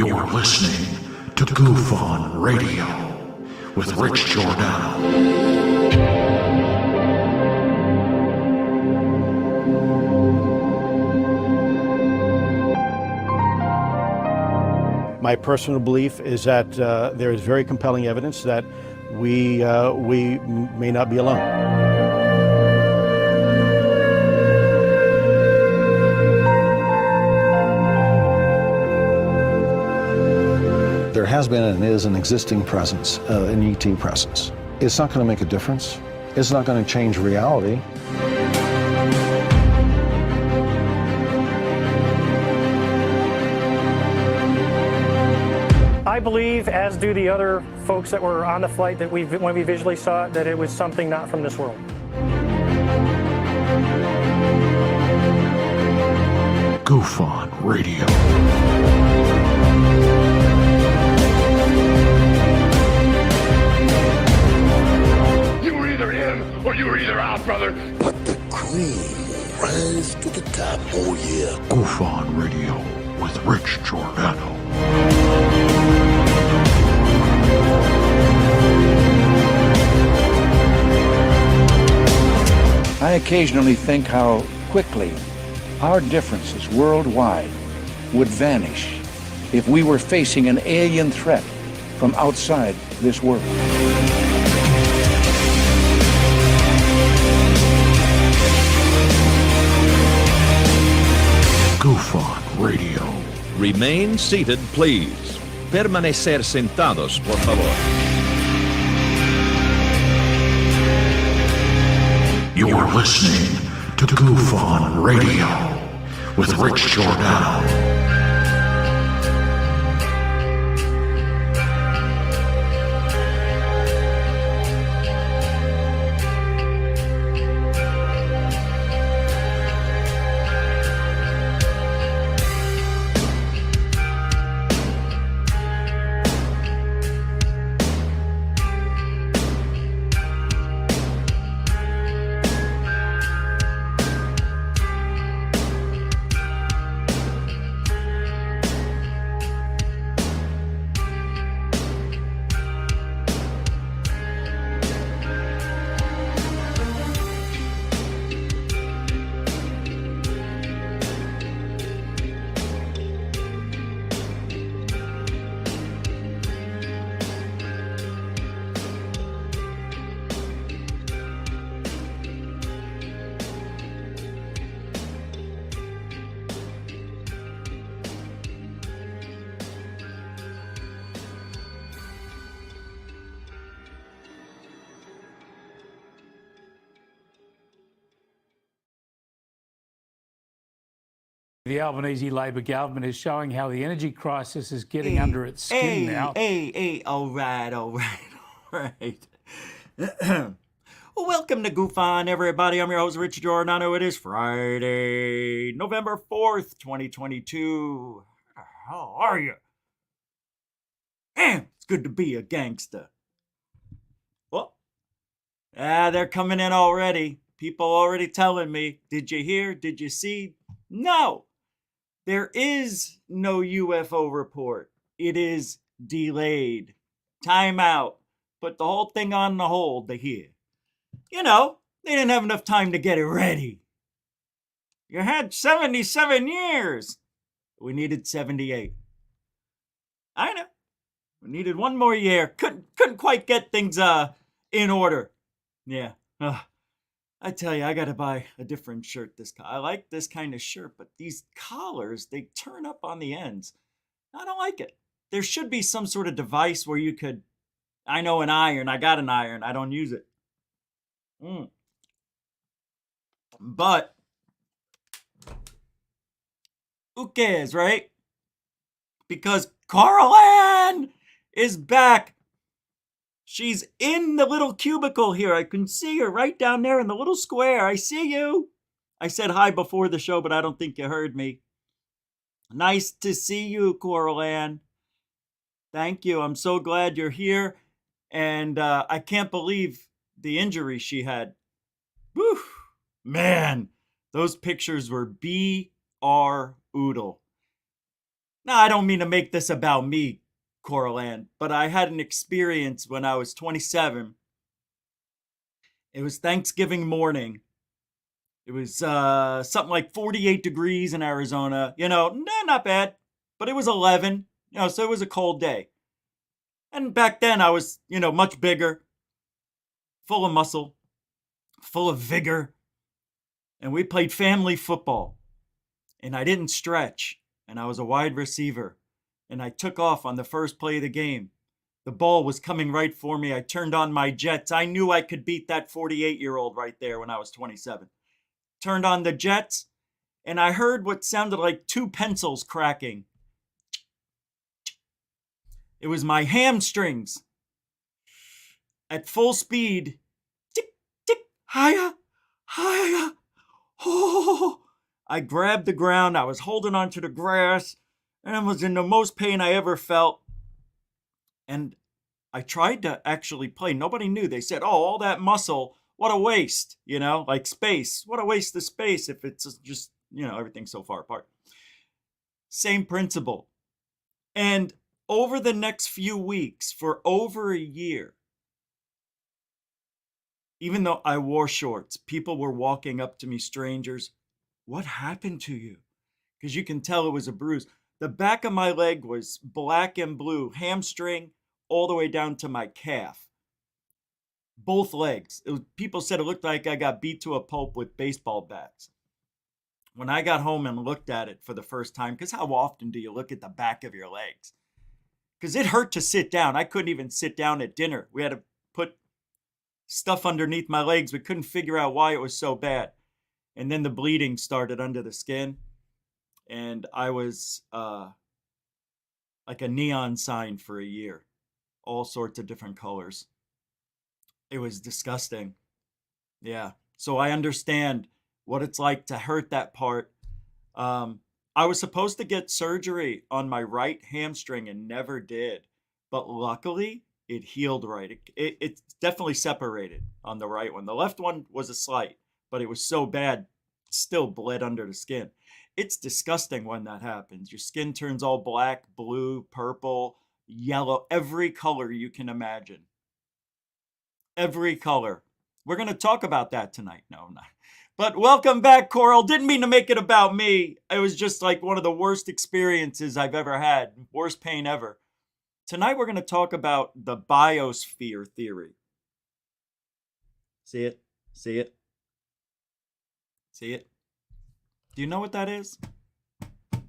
You're listening to GUFON Radio with Rich Giordano. My personal belief is that there is very compelling evidence that we may not be alone. There has been and is an existing presence, an ET presence. It's not going to make a difference. It's not going to change reality. I believe, as do the other folks that were on the flight, that when we visually saw it, that it was something not from this world. GUFON Radio. You were either in or you were either out, brother. But the cream will rise to the top, oh yeah. GUFON Radio with Rich Giordano. I occasionally think how quickly our differences worldwide would vanish if we were facing an alien threat from outside this world. GUFON Radio. Remain seated, please. Permanecer sentados, por favor. You're listening to GUFON Radio with Rich Giordano. The Albanese Labor government is showing how the energy crisis is getting under its skin now. All right. Well, welcome to GUFON, everybody. I'm your host, Rich Giordano. It is Friday, November 4th, 2022. How are you? It's good to be a gangster. Well, they're coming in already. People already telling me, did you hear? Did you see? No. There is no UFO report. It is delayed. Time out. Put the whole thing on the hold to hear. You know, they didn't have enough time to get it ready. You had 77 years. We needed 78. I know. We needed one more year. Couldn't quite get things in order. Yeah. I tell you, I gotta buy a different shirt. I like this kind of shirt, but these collars, they turn up on the ends. I don't like it. There should be some sort of device where you could, I know an iron, I got an iron, I don't use it. But, who cares, right? Because Coral Ann is back. She's in the little cubicle here. I can see her right down there in the little square. I see you. I said hi before the show, but I don't think you heard me. Nice to see you, Coral Ann. Thank you. I'm so glad you're here. And I can't believe the injury she had. Whew. Man, those pictures were B.R. Oodle. Now, I don't mean to make this about me, Coral Ann, but I had an experience when I was 27. It was Thanksgiving morning. It was something like 48 degrees in Arizona. Not bad, but it was 11. So it was a cold day. And back then I was, much bigger, full of muscle, full of vigor. And we played family football. And I didn't stretch. And I was a wide receiver. And I took off on the first play of the game. The ball was coming right for me. I turned on my jets. I knew I could beat that 48-year-old right there when I was 27. Turned on the jets, and I heard what sounded like two pencils cracking. It was my hamstrings. At full speed. Tick, tick, higher, higher. Oh. I grabbed the ground. I was holding onto the grass, and I was in the most pain I ever felt. And I tried to actually play. Nobody knew. They said, all that muscle, what a waste, like space. What a waste of space if it's just, everything's so far apart. Same principle. And over the next few weeks, for over a year, even though I wore shorts, people were walking up to me, strangers. What happened to you? Because you can tell it was a bruise. The back of my leg was black and blue, hamstring all the way down to my calf. Both legs. People said it looked like I got beat to a pulp with baseball bats. When I got home and looked at it for the first time, because how often do you look at the back of your legs? Because it hurt to sit down. I couldn't even sit down at dinner. We had to put stuff underneath my legs. We couldn't figure out why it was so bad. And then the bleeding started under the skin. And I was like a neon sign for a year. All sorts of different colors. It was disgusting. Yeah. So I understand what it's like to hurt that part. I was supposed to get surgery on my right hamstring and never did. But luckily, it healed right. It's definitely separated on the right one. The left one was a slight, but it was so bad, it still bled under the skin. It's disgusting when that happens. Your skin turns all black, blue, purple, yellow, every color you can imagine. Every color. We're going to talk about that tonight. No, I'm not. But welcome back, Coral. Didn't mean to make it about me. It was just like one of the worst experiences I've ever had. Worst pain ever. Tonight we're going to talk about the biosphere theory. See it? See it? See it? Do you know what that is?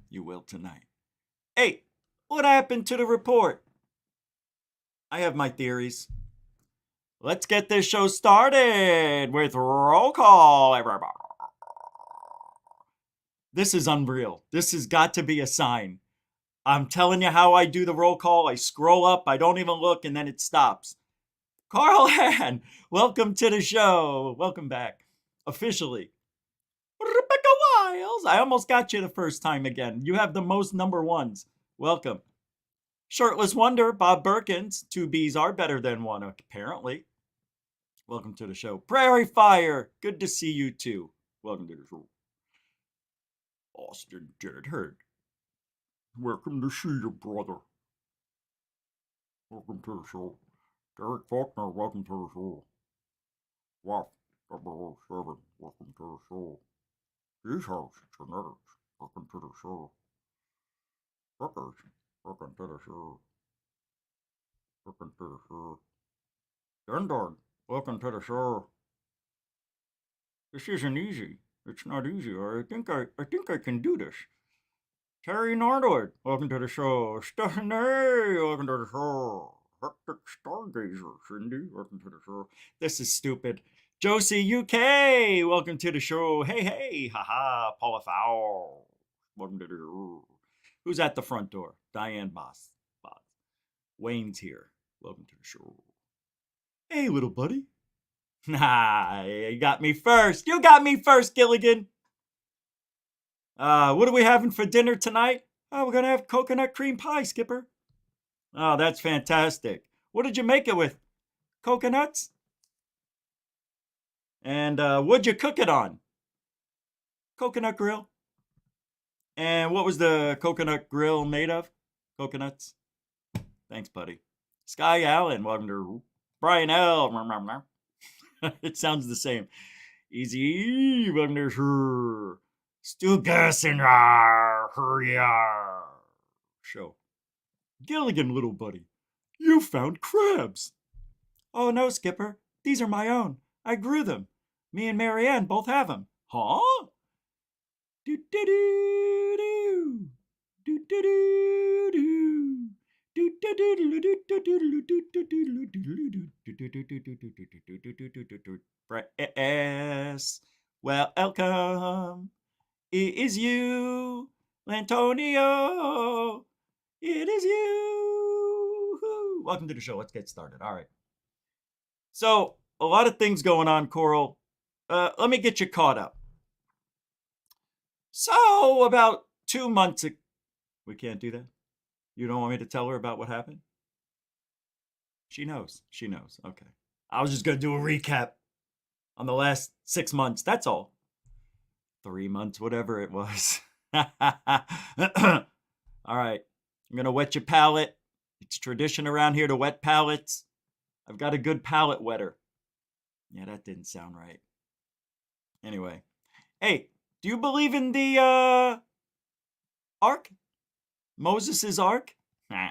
You will tonight. Hey, what happened to the report? I have my theories. Let's get this show started with roll call, everybody. This is unreal. This has got to be a sign. I'm telling you how I do the roll call. I scroll up, I don't even look, and then it stops. Carl Ann, welcome to the show. Welcome back. Officially. Rebecca Wiles, I almost got you the first time again. You have the most number ones. Welcome. Shirtless Wonder, Bob Perkins. 2 B's are better than 1, apparently. Welcome to the show. Prairie Fire, good to see you too. Welcome to the show. Austin Jared Hurd. Welcome to see you, brother. Welcome to the show. Derek Faulkner, welcome to the show. Wow, 007, welcome to the show. These House Genetics, welcome to the show. Fuckers, welcome to the show. Welcome to the show. Dundon, welcome to the show. This isn't easy. It's not easy. I think I can do this. Terry Nordwood, welcome to the show. Stephanie, welcome to the show. Hectic Stargazer, Cindy, welcome to the show. This is stupid. Josie UK, welcome to the show. Hey, haha, Paula Fowl, welcome to the show. Who's at the front door? Diane Boss. Wayne's here. Welcome to the show. Hey, little buddy. Nah, you got me first. You got me first, Gilligan. What are we having for dinner tonight? Oh, we're going to have coconut cream pie, Skipper. Oh, that's fantastic. What did you make it with? Coconuts? And what'd you cook it on? Coconut grill. And what was the coconut grill made of? Coconuts? Thanks, buddy. Sky Allen, welcome to Brian L. It sounds the same. Easy, welcome to Stu Gerson, show. Gilligan, little buddy, you found crabs. Oh no, Skipper, these are my own. I grew them. Me and Marianne both have them. Huh? Do do do do. Do do do do. Press. Welcome. It is you, Lantonio. It is you. Welcome to the show. Let's get started. All right. So, a lot of things going on, Coral. Let me get you caught up. So, about 2 months ago, we can't do that? You don't want me to tell her about what happened? She knows. She knows. Okay. I was just going to do a recap on the last 6 months. That's all. 3 months, whatever it was. All right. I'm going to wet your palate. It's tradition around here to wet palates. I've got a good palate wetter. Yeah, that didn't sound right. Anyway. Hey, do you believe in the Ark? Moses' Ark? Nah.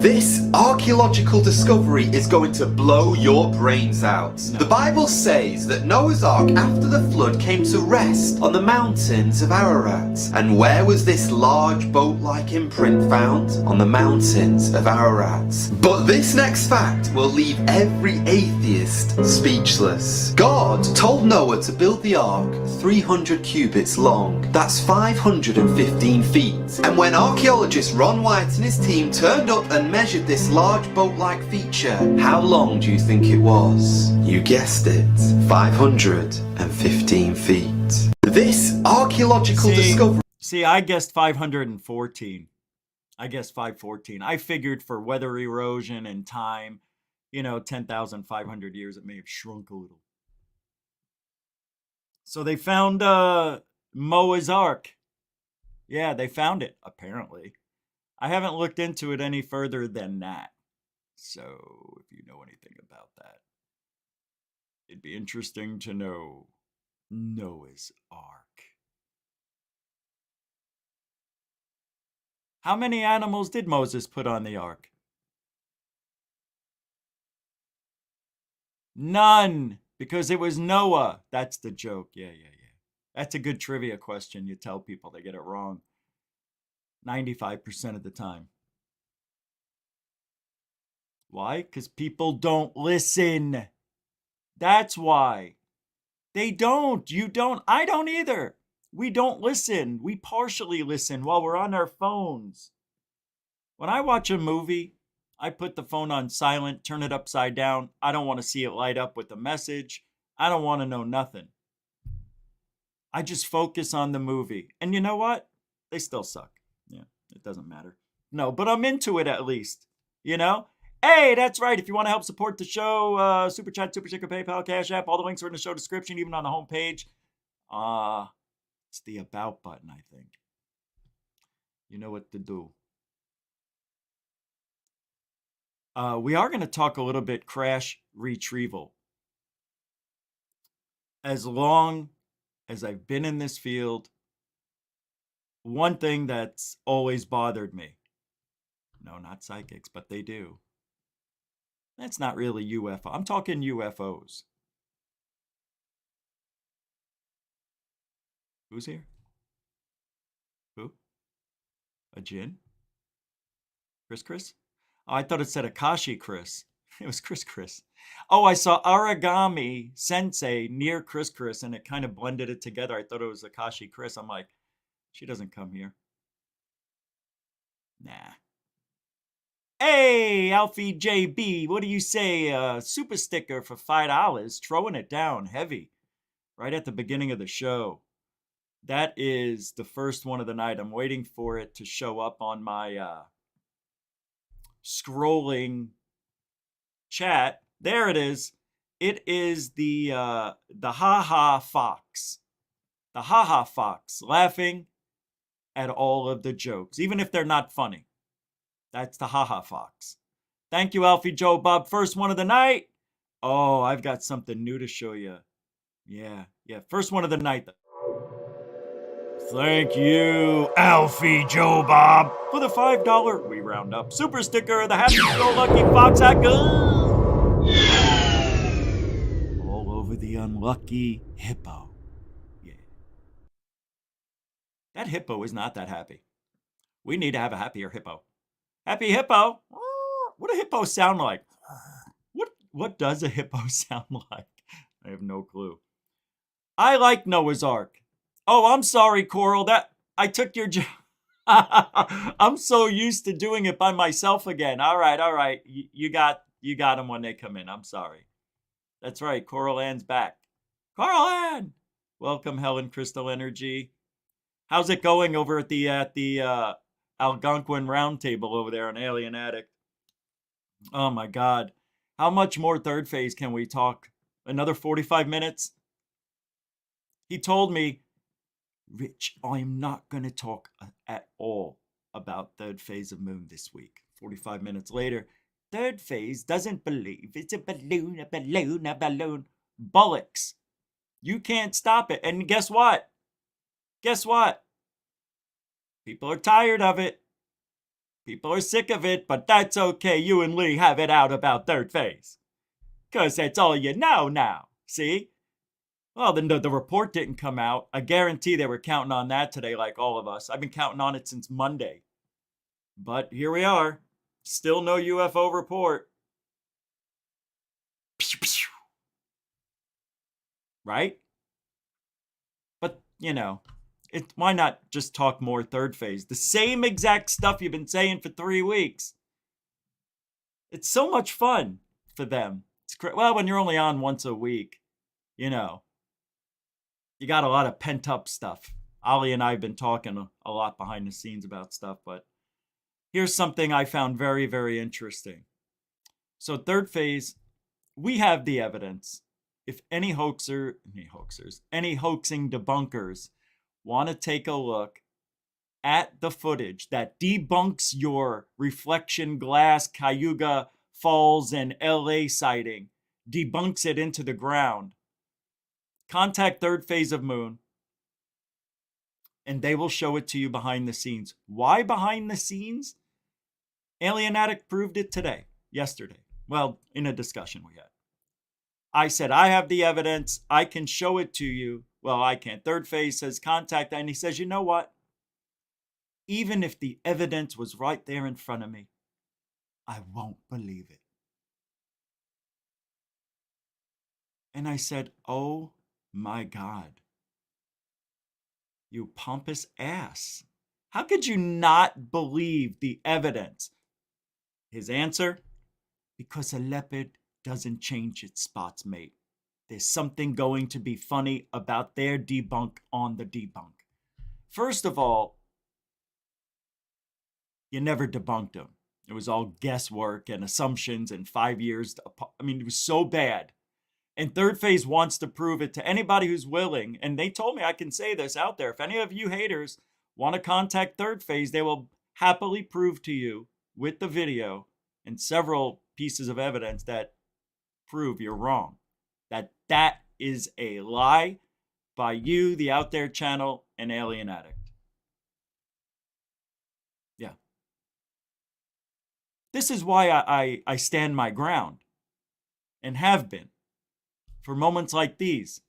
This archaeological discovery is going to blow your brains out. No. The Bible says that Noah's Ark after the flood came to rest on the mountains of Ararat. And where was this large boat-like imprint found? On the mountains of Ararat. But this next fact will leave every atheist speechless. God told Noah to build the ark 300 cubits long. That's 515 feet. And when archaeologist Ron White and his team turned up and measured this large boat-like feature, how long do you think it was? You guessed it, 515 feet. This archaeological discovery... See, I guessed 514. I guessed 514. I figured for weather erosion and time, 10,500 years, it may have shrunk a little. So they found Noah's Ark. Yeah, they found it, apparently. I haven't looked into it any further than that. So, if you know anything about that, it'd be interesting to know Noah's Ark. How many animals did Moses put on the ark? None, because it was Noah. That's the joke. Yeah. That's a good trivia question. You tell people, they get it wrong 95% of the time. Why? Because people don't listen. That's why. They don't. You don't. I don't either. We don't listen. We partially listen while we're on our phones. When I watch a movie, I put the phone on silent, turn it upside down. I don't want to see it light up with a message. I don't want to know nothing. I just focus on the movie. And you know what? They still suck. Yeah, it doesn't matter. No, but I'm into it at least. Hey, that's right. If you want to help support the show, Super Chat, Super Sticker, PayPal, Cash App, all the links are in the show description, even on the homepage. It's the About button, I think. You know what to do. We are going to talk a little bit crash retrieval. As long as I've been in this field, one thing that's always bothered me. No, not psychics, but they do. That's not really UFO. I'm talking UFOs. Who's here? Who? A Jin? Chris? Oh, I thought it said Akashi Chris. It was Chris. Oh, I saw Origami Sensei near Chris, and it kind of blended it together. I thought it was Akashi Chris. I'm like, she doesn't come here. Nah. Hey, Alfie JB, what do you say? Super sticker for $5. Throwing it down heavy right at the beginning of the show. That is the first one of the night. I'm waiting for it to show up on my scrolling chat. There it is. It is the Ha-Ha Fox. The Ha-Ha Fox laughing at all of the jokes, even if they're not funny. That's the haha fox. Thank you, Alfie Joe Bob. First one of the night. Oh, I've got something new to show you. Yeah. First one of the night. Thank you, Alfie Joe Bob, for the $5 we round up super sticker of the happy-go-lucky fox hat. All over the unlucky hippo. Yeah. That hippo is not that happy. We need to have a happier hippo. Happy hippo. What do hippos sound like? What does a hippo sound like? I have no clue. I like Noah's Ark. Oh, I'm sorry, Coral. That I took your job. I'm so used to doing it by myself again. All right. You got them when they come in. I'm sorry. That's right. Coral Ann's back. Coral Ann! Welcome, Helen Crystal Energy. How's it going over at the Algonquin Roundtable over there on Alien Addict? Oh my God. How much more third phase can we talk? Another 45 minutes? He told me, Rich, I'm not going to talk at all about third phase of moon this week. 45 minutes later, third phase doesn't believe it's a balloon, a balloon, a balloon. Bullocks. You can't stop it. And guess what? People are tired of it. People are sick of it, but that's okay. You and Lee have it out about third phase. Because that's all you know now. See? Well, the report didn't come out. I guarantee they were counting on that today, like all of us. I've been counting on it since Monday. But here we are. Still no UFO report. Right? But, why not just talk more third phase? The same exact stuff you've been saying for 3 weeks. It's so much fun for them. Well, when you're only on once a week, you got a lot of pent-up stuff. Ollie and I have been talking a lot behind the scenes about stuff, but here's something I found very, very interesting. So third phase, we have the evidence. If any hoaxing debunkers want to take a look at the footage that debunks your reflection glass Cayuga Falls and LA sighting, debunks it into the ground, contact third phase of moon, and they will show it to you behind the scenes. Why behind the scenes? Alien Addict proved it yesterday. Well, in a discussion we had. I said, I have the evidence. I can show it to you. Well, I can't. Third phase says contact that. And he says, you know what? Even if the evidence was right there in front of me, I won't believe it. And I said, oh my God. You pompous ass. How could you not believe the evidence? His answer, because a leopard doesn't change its spots, mate. There's something going to be funny about their debunk on the debunk. First of all, you never debunked them. It was all guesswork and assumptions and 5 years. It was so bad. And third phase wants to prove it to anybody who's willing. And they told me I can say this out there. If any of you haters want to contact third phase, they will happily prove to you with the video and several pieces of evidence that prove you're wrong. That is a lie by you, the Out There channel, and Alien Addict. Yeah. This is why I stand my ground and have been for moments like these.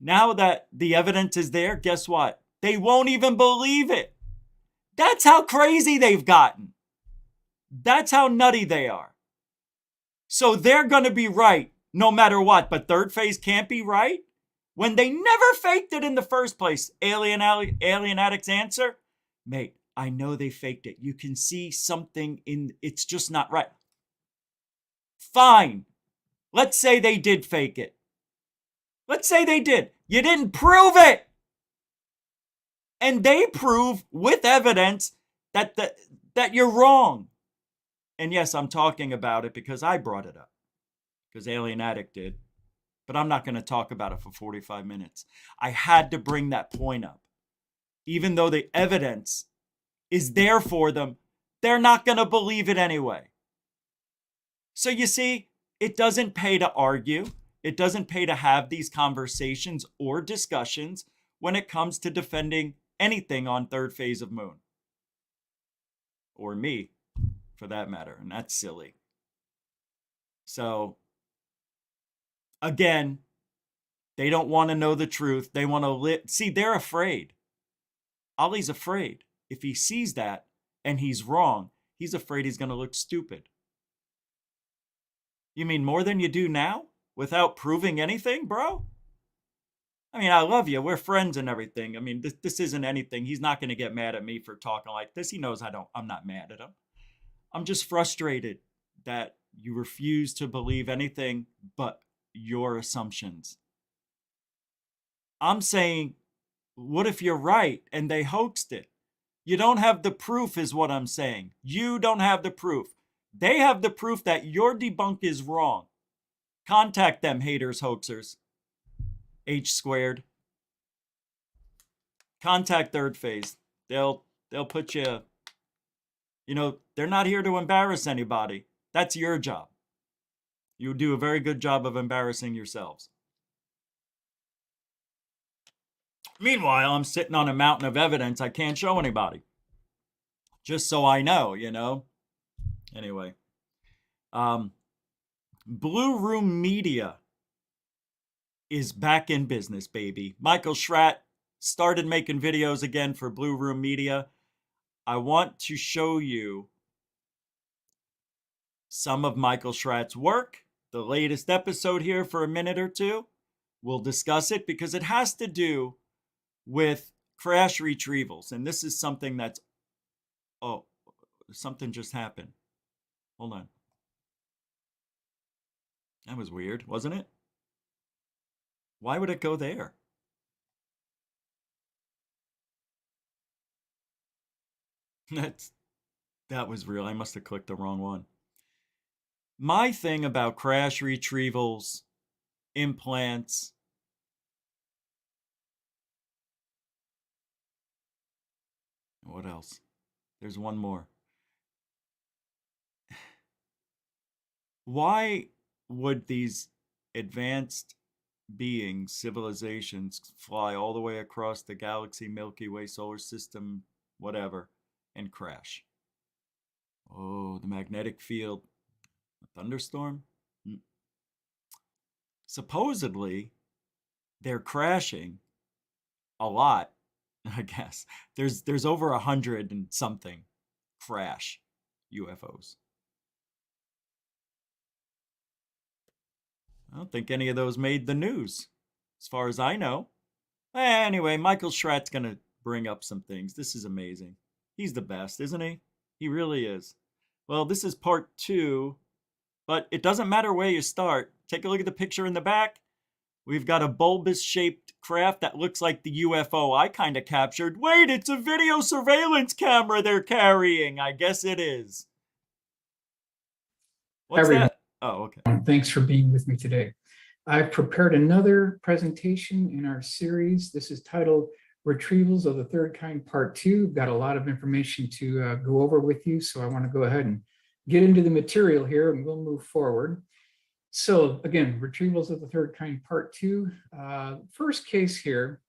Now that the evidence is there, guess what? They won't even believe it. That's how crazy they've gotten. That's how nutty they are. So they're going to be right no matter what, but third phase can't be right? When they never faked it in the first place. Alien Addict's answer? Mate, I know they faked it. You can see something it's just not right. Fine. Let's say they did fake it. Let's say they did. You didn't prove it. And they prove with evidence that you're wrong. And yes, I'm talking about it because I brought it up. Because Alien Addict did. But I'm not going to talk about it for 45 minutes. I had to bring that point up. even though the evidence is there for them, they're not going to believe it anyway. So you see, it doesn't pay to argue. It doesn't pay to have these conversations or discussions when it comes to defending anything on third phase of moon. Or me, for that matter. And that's silly. So, again, they don't want to know the truth. They want to see, they're afraid. Ollie's afraid. If he sees that and he's wrong, he's afraid he's going to look stupid. You mean more than you do now? Without proving anything, bro? I mean, I love you. We're friends and everything. I mean, this isn't anything. He's not going to get mad at me for talking like this. He knows I'm not mad at him. I'm just frustrated that you refuse to believe anything but your assumptions. I'm saying, what if you're right and they hoaxed it? You don't have the proof is what I'm saying. You don't have the proof. They have the proof that your debunk is wrong. Contact them, haters, hoaxers. H squared. Contact third phase. They'll put you, you know, they're not here to embarrass anybody. That's your job. You do a very good job of embarrassing yourselves. Meanwhile, I'm sitting on a mountain of evidence I can't show anybody. Just so I know, you know. Anyway. Blue Room Media is back in business, baby. Michael Schratt started making videos again for Blue Room Media. I want to show you some of Michael Schratt's work. The latest episode here for a minute or two. We'll discuss it because it has to do with crash retrievals. And this is something that's... Oh, something just happened. Hold on. That was weird, wasn't it? Why would it go there? That was real. I must have clicked the wrong one. My thing about crash retrievals, implants, what else? There's one more. Why would these advanced beings, civilizations, fly all the way across the galaxy, Milky Way, solar system, whatever, and crash? Oh, the magnetic field. A thunderstorm? Supposedly, they're crashing a lot, I guess. There's over 100 and something crash UFOs. I don't think any of those made the news, as far as I know. Anyway, Michael Schratt's going to bring up some things. This is amazing. He's the best, isn't he? He really is. Well, this is part 2, but it doesn't matter where you start. Take a look at the picture in the back. We've got a bulbous-shaped craft that looks like the UFO I kind of captured. Wait, it's a video surveillance camera they're carrying. I guess it is. What's that? Oh, okay. Thanks for being with me today. I've prepared another presentation in our series. This is titled Retrievals of the Third Kind Part 2. Got a lot of information to go over with you, so I want to go ahead and get into the material here and we'll move forward. So again, Retrievals of the Third Kind Part 2. First case here,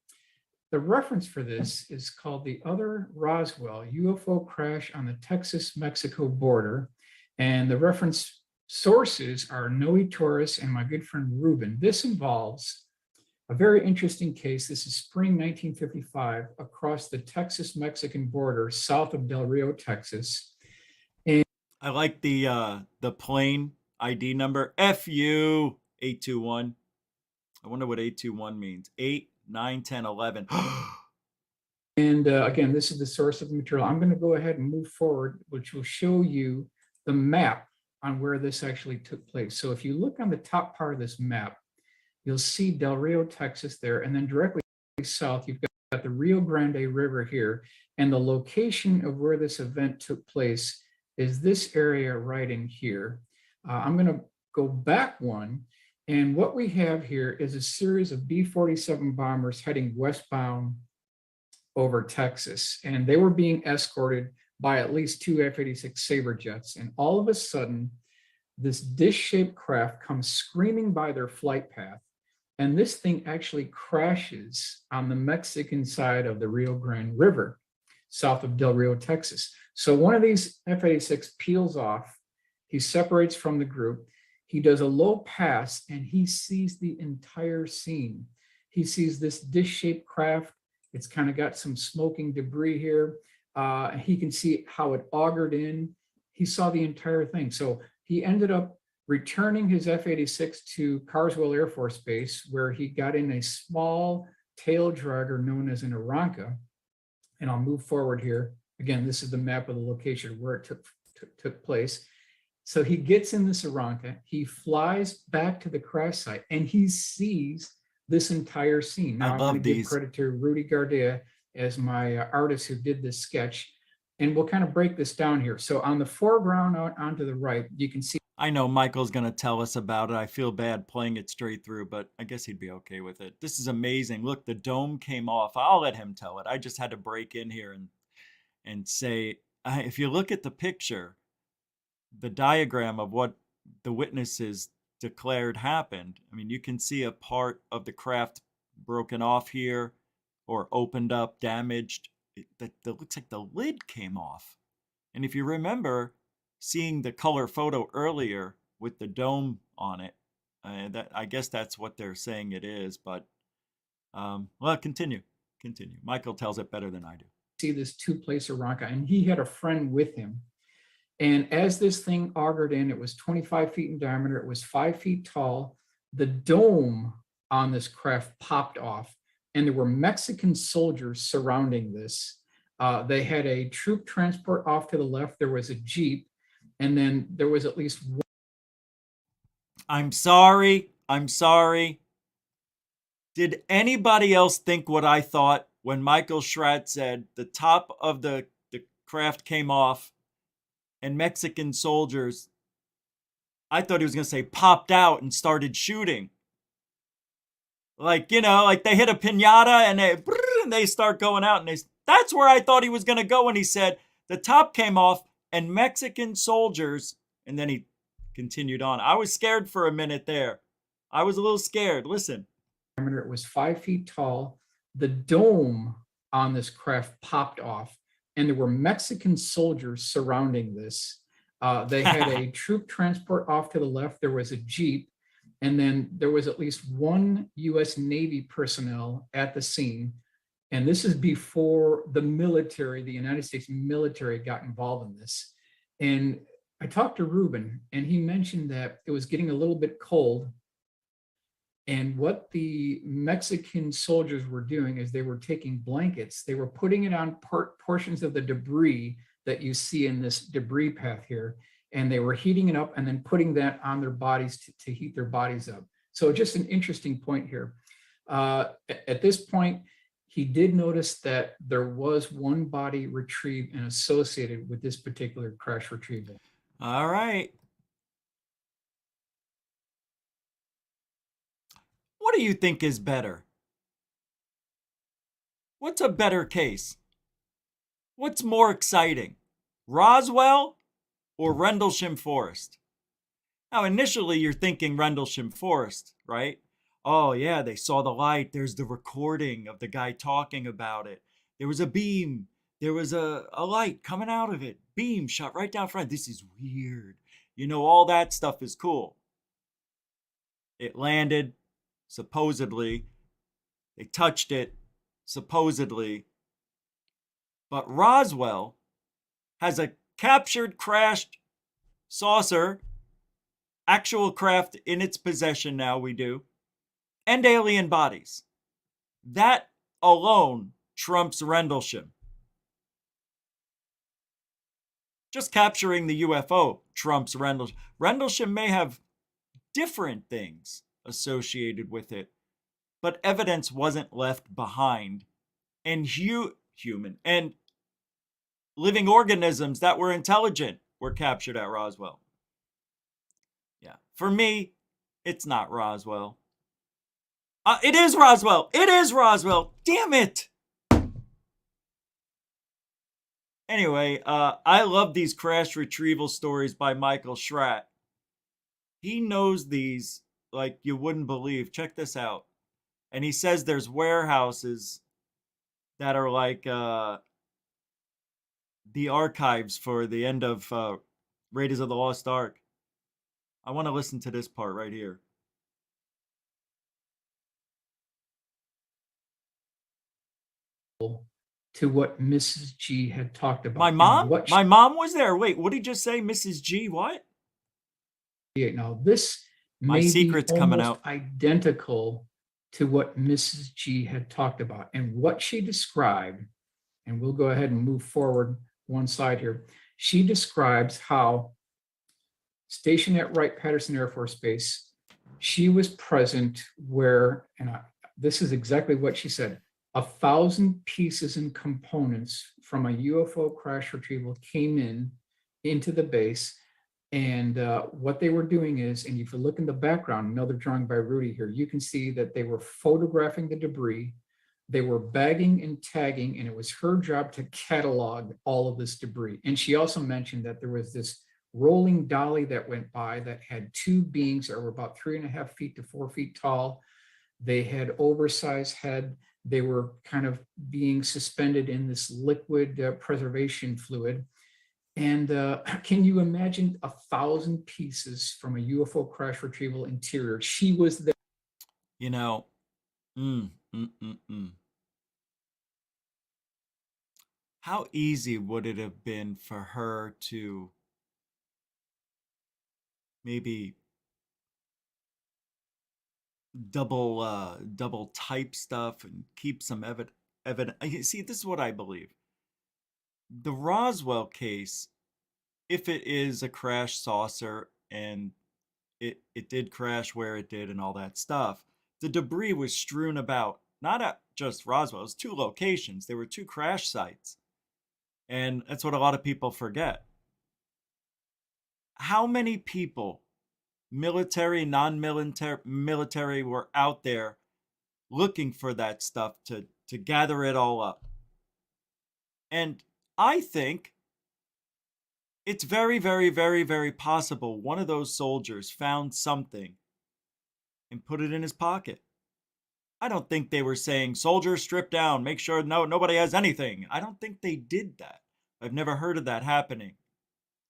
the reference for this is called the Other Roswell UFO Crash on the Texas-Mexico border. And the reference sources are Noe Torres and my good friend Ruben. This involves a very interesting case. This is spring 1955 across the Texas-Mexican border south of Del Rio, Texas. And I like the plane ID number, FU 821. I wonder what 821 means. 8, 9, 10, 11. And again, this is the source of the material. I'm going to go ahead and move forward, which will show you the map on where this actually took place. So if you look on the top part of this map, you'll see Del Rio, Texas there, and then directly south, you've got the Rio Grande River here, and the location of where this event took place is this area right in here. I'm going to go back one, and what we have here is a series of B-47 bombers heading westbound over Texas, and they were being escorted by at least 2 F-86 Sabre jets. And all of a sudden, this dish-shaped craft comes screaming by their flight path, and this thing actually crashes on the Mexican side of the Rio Grande River, south of Del Rio, Texas. So one of these F-86 peels off, he separates from the group, he does a low pass, and he sees the entire scene. He sees this dish-shaped craft. It's kind of got some smoking debris here. He can see how it augured in. He saw the entire thing. So he ended up returning his F-86 to Carswell Air Force Base, where he got in a small tail dragger known as an Aranca. And I'll move forward here. Again, this is the map of the location where it took place. So he gets in this Aranca, he flies back to the crash site, and he sees this entire scene. Now, I'm going to give credit to Rudy Gardea as my artist who did this sketch, and we'll kind of break this down here. So on the foreground onto the right, you can see. I know Michael's going to tell us about it. I feel bad playing it straight through, but I guess he'd be okay with it. This is amazing. Look, the dome came off. I'll let him tell it. I just had to break in here and say, if you look at the picture, the diagram of what the witnesses declared happened, I mean, you can see a part of the craft broken off here or opened up, damaged. That looks like the lid came off. And if you remember seeing the color photo earlier with the dome on it, that I guess that's what they're saying it is. But well, continue. Michael tells it better than I do. See this two-place Aranca, and he had a friend with him. And as this thing augured in, it was 25 feet in diameter. It was 5 feet tall. The dome on this craft popped off, and there were Mexican soldiers surrounding this. They had a troop transport off to the left. There was a Jeep, and then there was at least one. I'm sorry. Did anybody else think what I thought when Michael Schratt said the top of the craft came off and Mexican soldiers, I thought he was going to say popped out and started shooting. Like, you know, like they hit a piñata and they start going out, and that's where I thought he was going to go when he said the top came off and Mexican soldiers, and then he continued on. I was scared for a minute there. I was a little scared. Listen. It was 5 feet tall. The dome on this craft popped off, and there were Mexican soldiers surrounding this. They had a troop transport off to the left. There was a Jeep, and then there was at least one U.S. Navy personnel at the scene. And this is before the military, the United States military, got involved in this. And I talked to Ruben, and he mentioned that it was getting a little bit cold. And what the Mexican soldiers were doing is they were taking blankets, they were putting it on portions of the debris that you see in this debris path here, and they were heating it up and then putting that on their bodies to heat their bodies up. So just an interesting point here. At this point, he did notice that there was one body retrieved and associated with this particular crash retrieval. All right. What do you think is better? What's a better case? What's more exciting? Roswell or Rendlesham Forest? Now, initially, you're thinking Rendlesham Forest, right? Oh, yeah, they saw the light. There's the recording of the guy talking about it. There was a beam. There was a light coming out of it. Beam shot right down front. This is weird. You know, all that stuff is cool. It landed. Supposedly, they touched it, supposedly. But Roswell has a captured, crashed saucer, actual craft in its possession now, we do, and alien bodies. That alone trumps Rendlesham. Just capturing the UFO trumps Rendlesham. Rendlesham may have different things associated with it, but evidence wasn't left behind, and human and living organisms that were intelligent were captured at Roswell. Yeah, for me, it's not Roswell. It is Roswell. It is Roswell. Damn it. Anyway, I love these crash retrieval stories by Michael Schratt. He knows these like you wouldn't believe. Check this out. And he says there's warehouses that are like the archives for the end of Raiders of the Lost Ark. I want to listen to this part right here. To what Mrs. G had talked about. My mom? My mom was there. Wait, what did you just say? Mrs. G, what? Now, this My may secret's be coming almost out. identical to what Mrs. G had talked about. And what she described, and we'll go ahead and move forward one slide here. She describes how stationed at Wright-Patterson Air Force Base, she was present where, and this is exactly what she said, 1,000 pieces and components from a UFO crash retrieval came into the base. And what they were doing is, and if you look in the background, another drawing by Rudy here, you can see that they were photographing the debris. They were bagging and tagging, and it was her job to catalog all of this debris. And she also mentioned that there was this rolling dolly that went by that had two beings that were about 3.5 feet to 4 feet tall. They had oversized head. They were kind of being suspended in this liquid preservation fluid. And can you imagine 1,000 pieces from a UFO crash retrieval interior? She was there. You know, how easy would it have been for her to maybe double type stuff and keep some evidence? See, this is what I believe. The Roswell case, if it is a crash saucer and it did crash where it did and all that stuff, the debris was strewn about, not at just Roswell. It was two locations. There were two crash sites. And that's what a lot of people forget. How many people, military, non-military, were out there looking for that stuff to gather it all up? And I think it's very, very, very, very possible one of those soldiers found something and put it in his pocket. I don't think they were saying, soldiers, strip down, make sure nobody has anything. I don't think they did that. I've never heard of that happening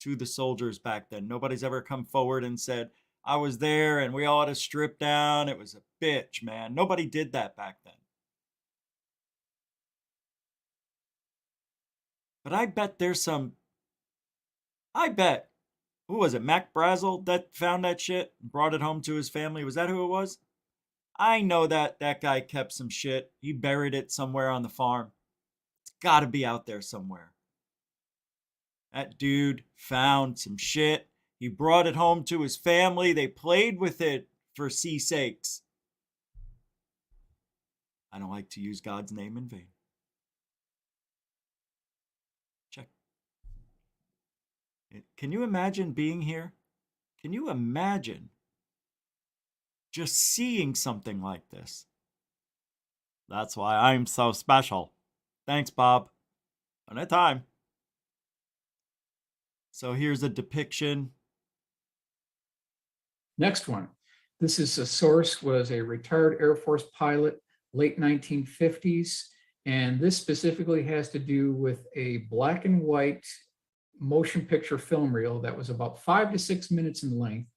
to the soldiers back then. Nobody's ever come forward and said, I was there and we all had to strip down. It was a bitch, man. Nobody did that back then. But I bet there's some, who was it, Mac Brazel that found that shit and brought it home to his family? Was that who it was? I know that guy kept some shit. He buried it somewhere on the farm. It's got to be out there somewhere. That dude found some shit. He brought it home to his family. They played with it for C's sakes. I don't like to use God's name in vain. Check. Can you imagine being here? Can you imagine just seeing something like this? That's why I'm so special. Thanks, Bob. Anytime. So here's a depiction. Next one. This is a source, was a retired Air Force pilot, late 1950s. And this specifically has to do with a black and white motion picture film reel that was about 5 to 6 minutes in length.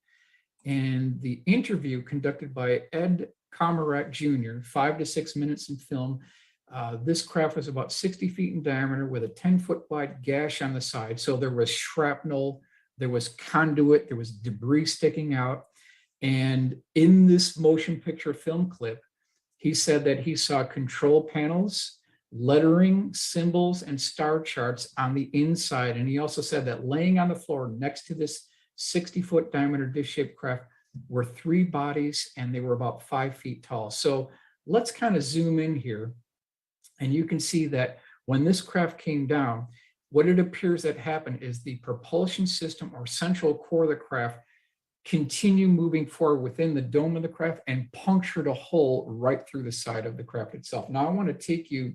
And the interview conducted by Ed Comarack Jr., 5 to 6 minutes in film. This craft was about 60 feet in diameter with a 10-foot wide gash on the side. So there was shrapnel, there was conduit, there was debris sticking out. And in this motion picture film clip, he said that he saw control panels, lettering, symbols, and star charts on the inside. And he also said that laying on the floor next to this 60-foot diameter dish-shaped craft were 3 bodies, and they were about 5 feet tall. So let's kind of zoom in here. And you can see that when this craft came down, what it appears that happened is the propulsion system or central core of the craft continue moving forward within the dome of the craft and punctured a hole right through the side of the craft itself. Now I want to take you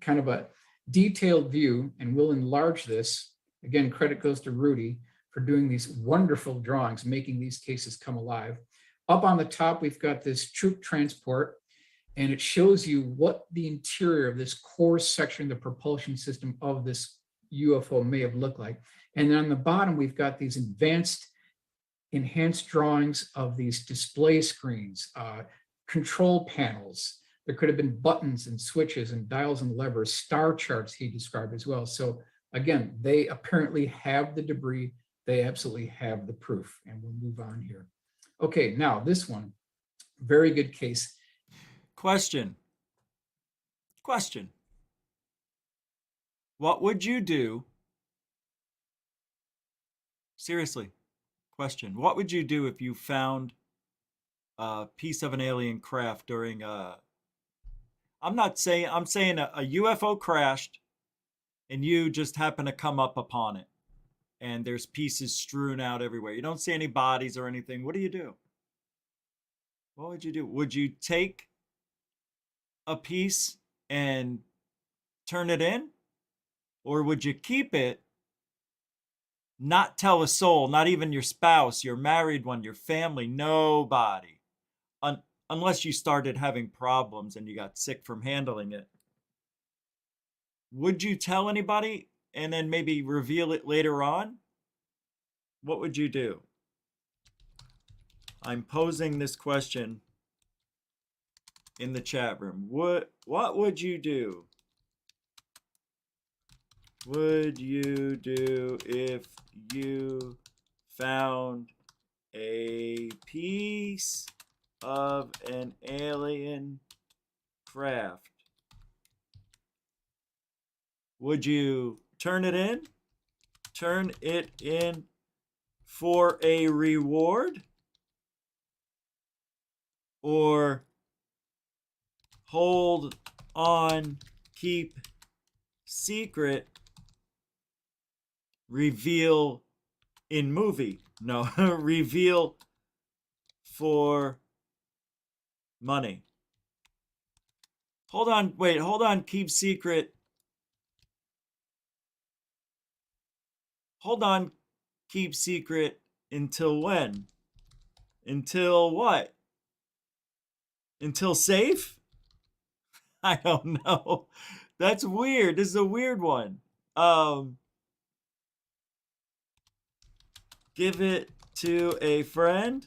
kind of detailed view, and we'll enlarge this. Again, credit goes to Rudy for doing these wonderful drawings, making these cases come alive. Up on the top, we've got this troop transport, and it shows you what the interior of this core section, the propulsion system of this UFO may have looked like. And then on the bottom, we've got these enhanced drawings of these display screens, control panels. There could have been buttons and switches and dials and levers, star charts he described as well. So again, they apparently have the debris. They absolutely have the proof. And we'll move on here. Okay, now this one, very good case. Question. What would you do? Seriously, question. What would you do if you found a piece of an alien craft during I'm saying a UFO crashed and you just happen to come up upon it and there's pieces strewn out everywhere. You don't see any bodies or anything. What do you do? What would you do? Would you take a piece and turn it in? Or would you keep it, not tell a soul, not even your spouse, your married one, your family, nobody, unless you started having problems and you got sick from handling it? Would you tell anybody and then maybe reveal it later on? What would you do? I'm posing this question in the chat room. What would you do? Would you do if you found a piece of an alien craft? Would you turn it in? Turn it in for a reward? Or hold on, keep secret, reveal in movie? No, reveal for money. Hold on, keep secret. Hold on, keep secret until when? Until what? Until safe? I don't know. That's weird. This is a weird one. Give it to a friend.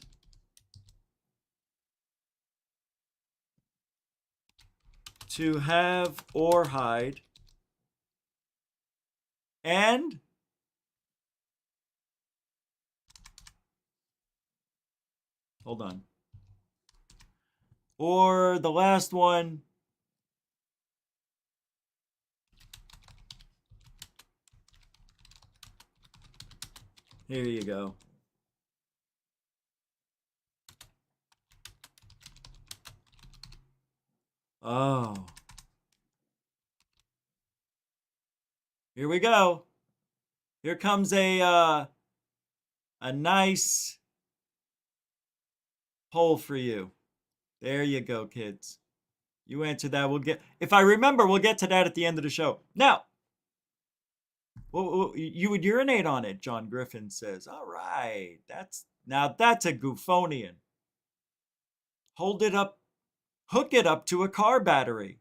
To have or hide. And hold on. Or the last one. Here you go. Oh. Here we go. Here comes a nice poll for you. There you go, kids. You answered that. If I remember, we'll get to that at the end of the show. Now, you would urinate on it, John Griffin says. All right. That's a GUFOnian. Hold it up. Hook it up to a car battery.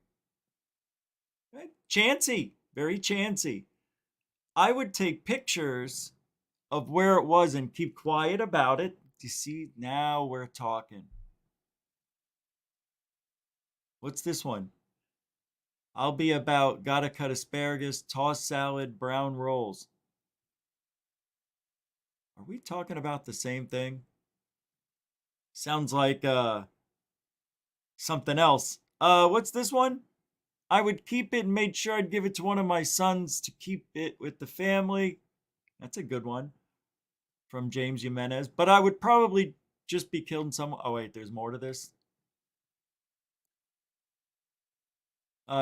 Right? Chancy. Very chancy. I would take pictures of where it was and keep quiet about it. You see, now we're talking. What's this one? I'll be about gotta cut asparagus, toss salad, brown rolls. Are we talking about the same thing? Sounds like something else. What's this one? I would keep it and made sure I'd give it to one of my sons to keep it with the family. That's a good one. From James Jimenez. But I would probably just be killed in some... Oh, wait, there's more to this.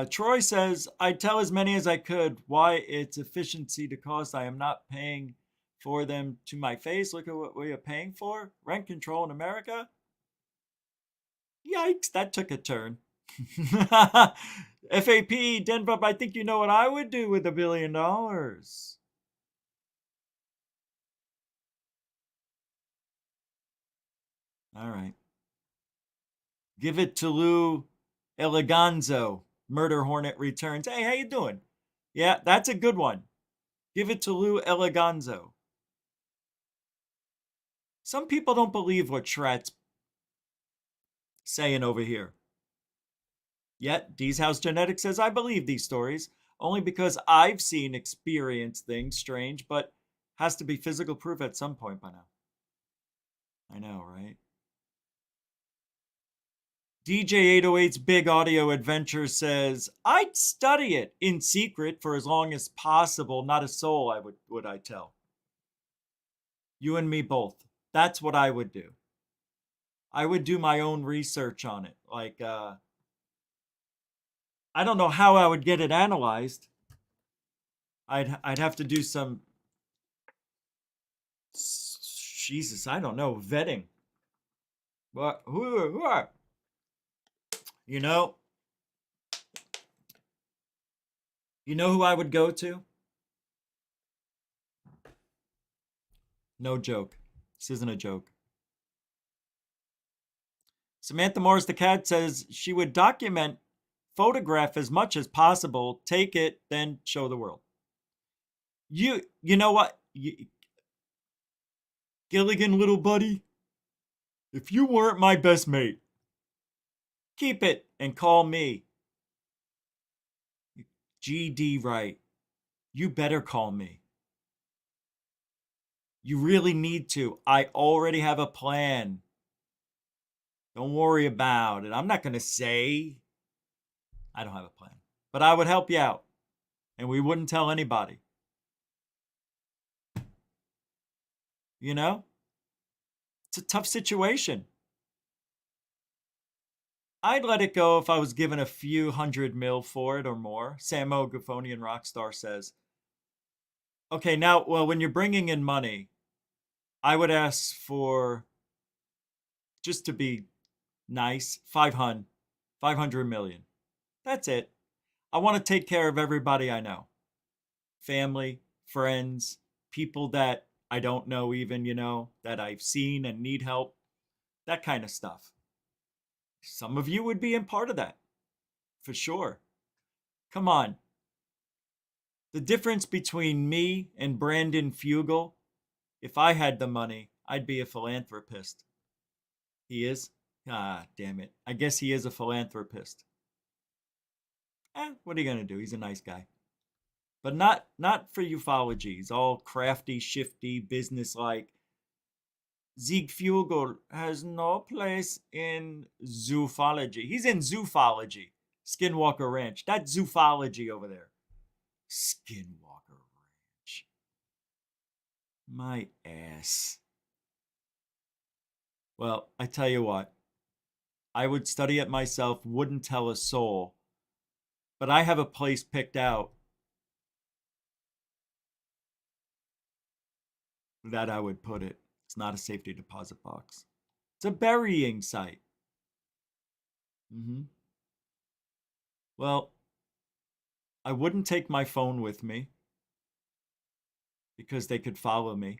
Troy says, I'd tell as many as I could why it's efficiency to cost. I am not paying for them to my face. Look at what we are paying for. Rent control in America. Yikes, that took a turn. FAP, Denver, I think you know what I would do with $1 billion. All right. Give it to Lou Eleganzo. Murder Hornet returns. Hey, how you doing? Yeah, that's a good one. Give it to Lou Eleganzo. Some people don't believe what Shrat's saying over here. Yet, D's House Genetics says, I believe these stories, only because I've seen, experienced things strange, but has to be physical proof at some point by now. I know, right? DJ 808's Big Audio Adventure says, I'd study it in secret for as long as possible. Not a soul, would I tell. You and me both. That's what I would do. I would do my own research on it. Like, I don't know how I would get it analyzed. I'd have to do some, Jesus, I don't know, vetting. But who are? You know who I would go to? No joke. This isn't a joke. Samantha Morris the cat says she would document, photograph as much as possible, take it, then show the world. You know what? Gilligan, little buddy, if you weren't my best mate, keep it and call me. GD Wright, you better call me. You really need to. I already have a plan. Don't worry about it. I'm not going to say I don't have a plan, but I would help you out, and we wouldn't tell anybody. You know? It's a tough situation. I'd let it go if I was given a few $100 million for it or more. Samo Gufonian Rockstar says. Okay, now, well, when you're bringing in money, I would ask for, just to be nice, 500 million. That's it. I want to take care of everybody I know. Family, friends, people that I don't know even, that I've seen and need help. That kind of stuff. Some of you would be in part of that. For sure. Come on. The difference between me and Brandon Fugel, if I had the money, I'd be a philanthropist. He is? Ah, damn it. I guess he is a philanthropist. What are you going to do? He's a nice guy. But not for ufology. He's all crafty, shifty, businesslike. Sieg Fugel has no place in zoology. He's in zoology. Skinwalker Ranch. That's zoology over there. Skinwalker Ranch. My ass. Well, I tell you what. I would study it myself, wouldn't tell a soul. But I have a place picked out that I would put it. It's not a safety deposit box. It's a burying site. Well, I wouldn't take my phone with me because they could follow me.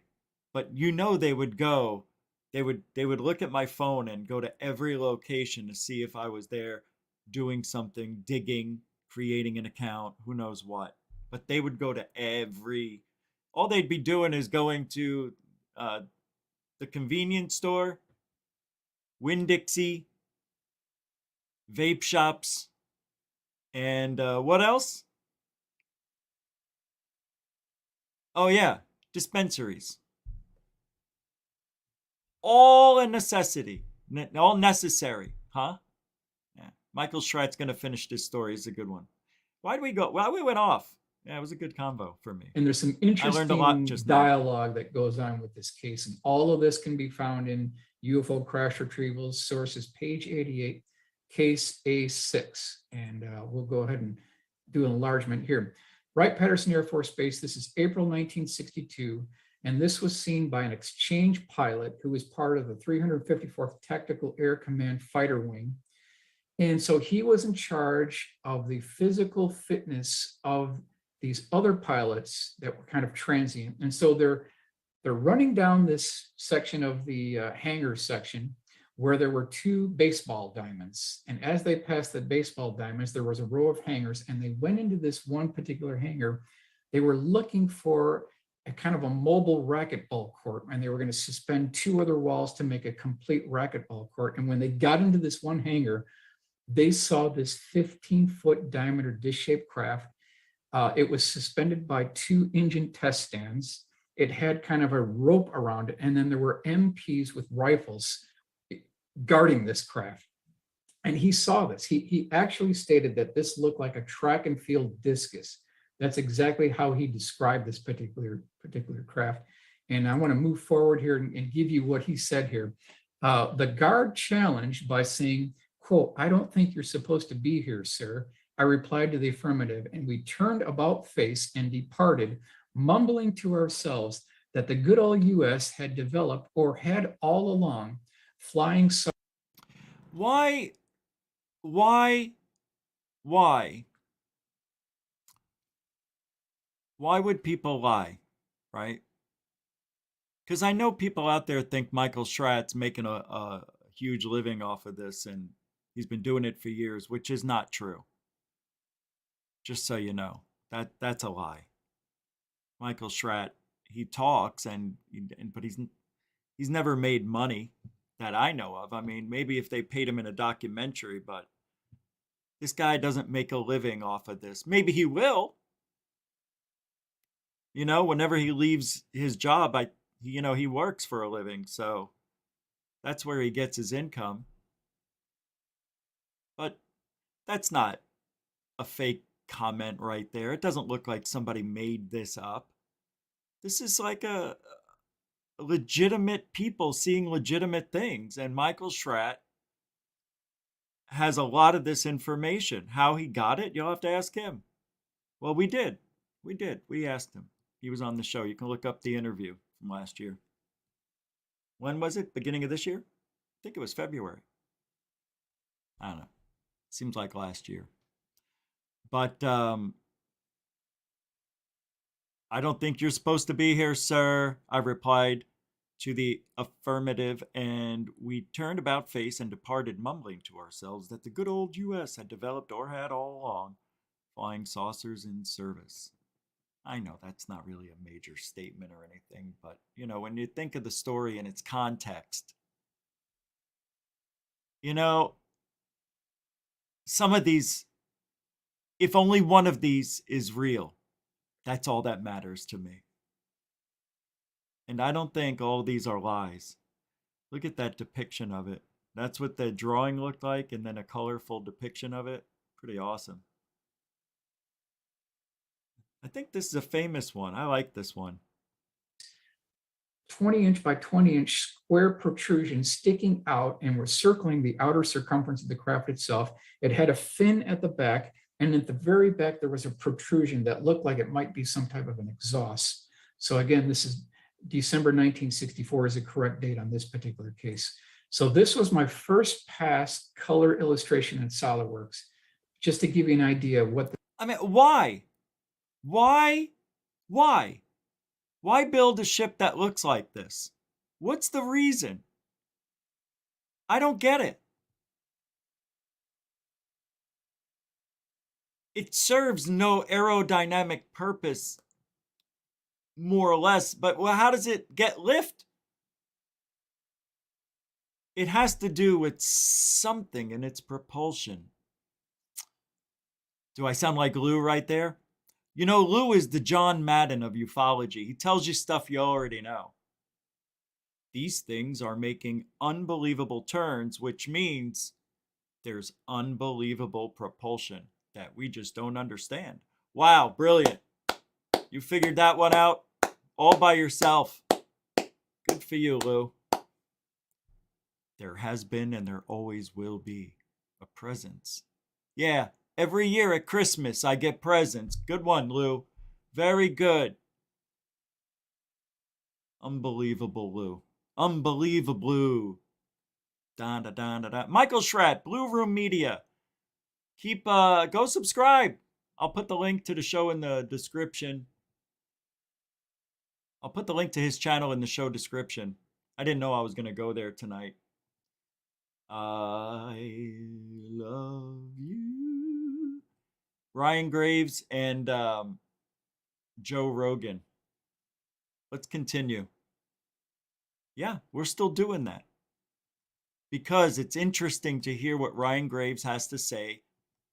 But they would go. They would look at my phone and go to every location to see if I was there doing something, digging, creating an account, who knows what. But they would go to all they'd be doing is going to the convenience store, Winn-Dixie, vape shops, and what else? Oh yeah, dispensaries. All a necessity, all necessary, huh? Yeah. Michael Schreit's gonna finish this story. It's a good one. Why'd we go? Well, we went off. Yeah, it was a good convo for me. And there's some interesting dialogue that goes on with this case. And all of this can be found in UFO Crash Retrievals, sources page 88, case A6. And we'll go ahead and do an enlargement here. Wright-Patterson Air Force Base, this is April 1962. And this was seen by an exchange pilot who was part of the 354th Tactical Air Command Fighter Wing. And so he was in charge of the physical fitness of these other pilots that were kind of transient. And so they're running down this section of the hangar section where there were two baseball diamonds. And as they passed the baseball diamonds, there was a row of hangars, and they went into this one particular hangar. They were looking for a kind of a mobile racquetball court, and they were going to suspend two other walls to make a complete racquetball court. And when they got into this one hangar, they saw this 15-foot diameter dish-shaped craft. It was suspended by two engine test stands. It had kind of a rope around it, and then there were MPs with rifles guarding this craft. And he saw this. He actually stated that this looked like a track and field discus. That's exactly how he described this particular craft. And I want to move forward here and give you what he said here. The guard challenged by saying, quote, "I don't think you're supposed to be here, sir." I replied to the affirmative, and we turned about face and departed, mumbling to ourselves that the good old US had developed, or had all along, flying saucers. Why would people lie, right? Because I know people out there think Michael Schratt's making a huge living off of this, and he's been doing it for years, which is not true. Just so you know, that's a lie. Michael Schratt, he talks, but he's never made money that I know of. I mean, maybe if they paid him in a documentary, but this guy doesn't make a living off of this. Maybe he will. You know, whenever he leaves his job, he works for a living, so that's where he gets his income. But that's not a fake comment right there. It doesn't look like somebody made this up. This is like a legitimate people seeing legitimate things, and Michael Schratt has a lot of this information. How he got it, you'll have to ask him. Well, we did. We asked him. He was on the show. You can look up the interview from last year. When was it? Beginning of this year? I think it was February. I don't know. Seems like last year. But I don't think you're supposed to be here, sir. I replied to the affirmative, and we turned about face and departed, mumbling to ourselves that the good old US had developed, or had all along, flying saucers in service. I know that's not really a major statement or anything, but, you know, when you think of the story in its context, you know, some of these, if only one of these is real, that's all that matters to me. And I don't think all these are lies. Look at that depiction of it. That's what the drawing looked like, and then a colorful depiction of it. Pretty awesome. I think this is a famous one. I like this one. 20-inch by 20-inch square protrusion sticking out and were circling the outer circumference of the craft itself. It had a fin at the back, and at the very back there was a protrusion that looked like it might be some type of an exhaust. So again, this is December 1964 is the correct date on this particular case. So this was my first pass color illustration in SolidWorks, just to give you an idea of what the... I mean, why? Why build a ship that looks like this? What's the reason? I don't get it. It serves no aerodynamic purpose, more or less, but well, how does it get lift? It has to do with something in its propulsion. Do I sound like Lou right there? You know, Lou is the John Madden of ufology. He tells you stuff you already know. These things are making unbelievable turns, which means there's unbelievable propulsion that we just don't understand. Wow, brilliant. You figured that one out all by yourself. Good for you, Lou. There has been and there always will be a presence. Yeah. Every year at Christmas, I get presents. Good one, Lou. Very good. Unbelievable, Lou. Unbelievable. Michael Schratt, Blue Room Media. Keep go subscribe. I'll put the link to the show in the description. I'll put the link to his channel in the show description. I didn't know I was going to go there tonight. I love you. Ryan Graves and Joe Rogan. Let's continue. Yeah, we're still doing that. Because it's interesting to hear what Ryan Graves has to say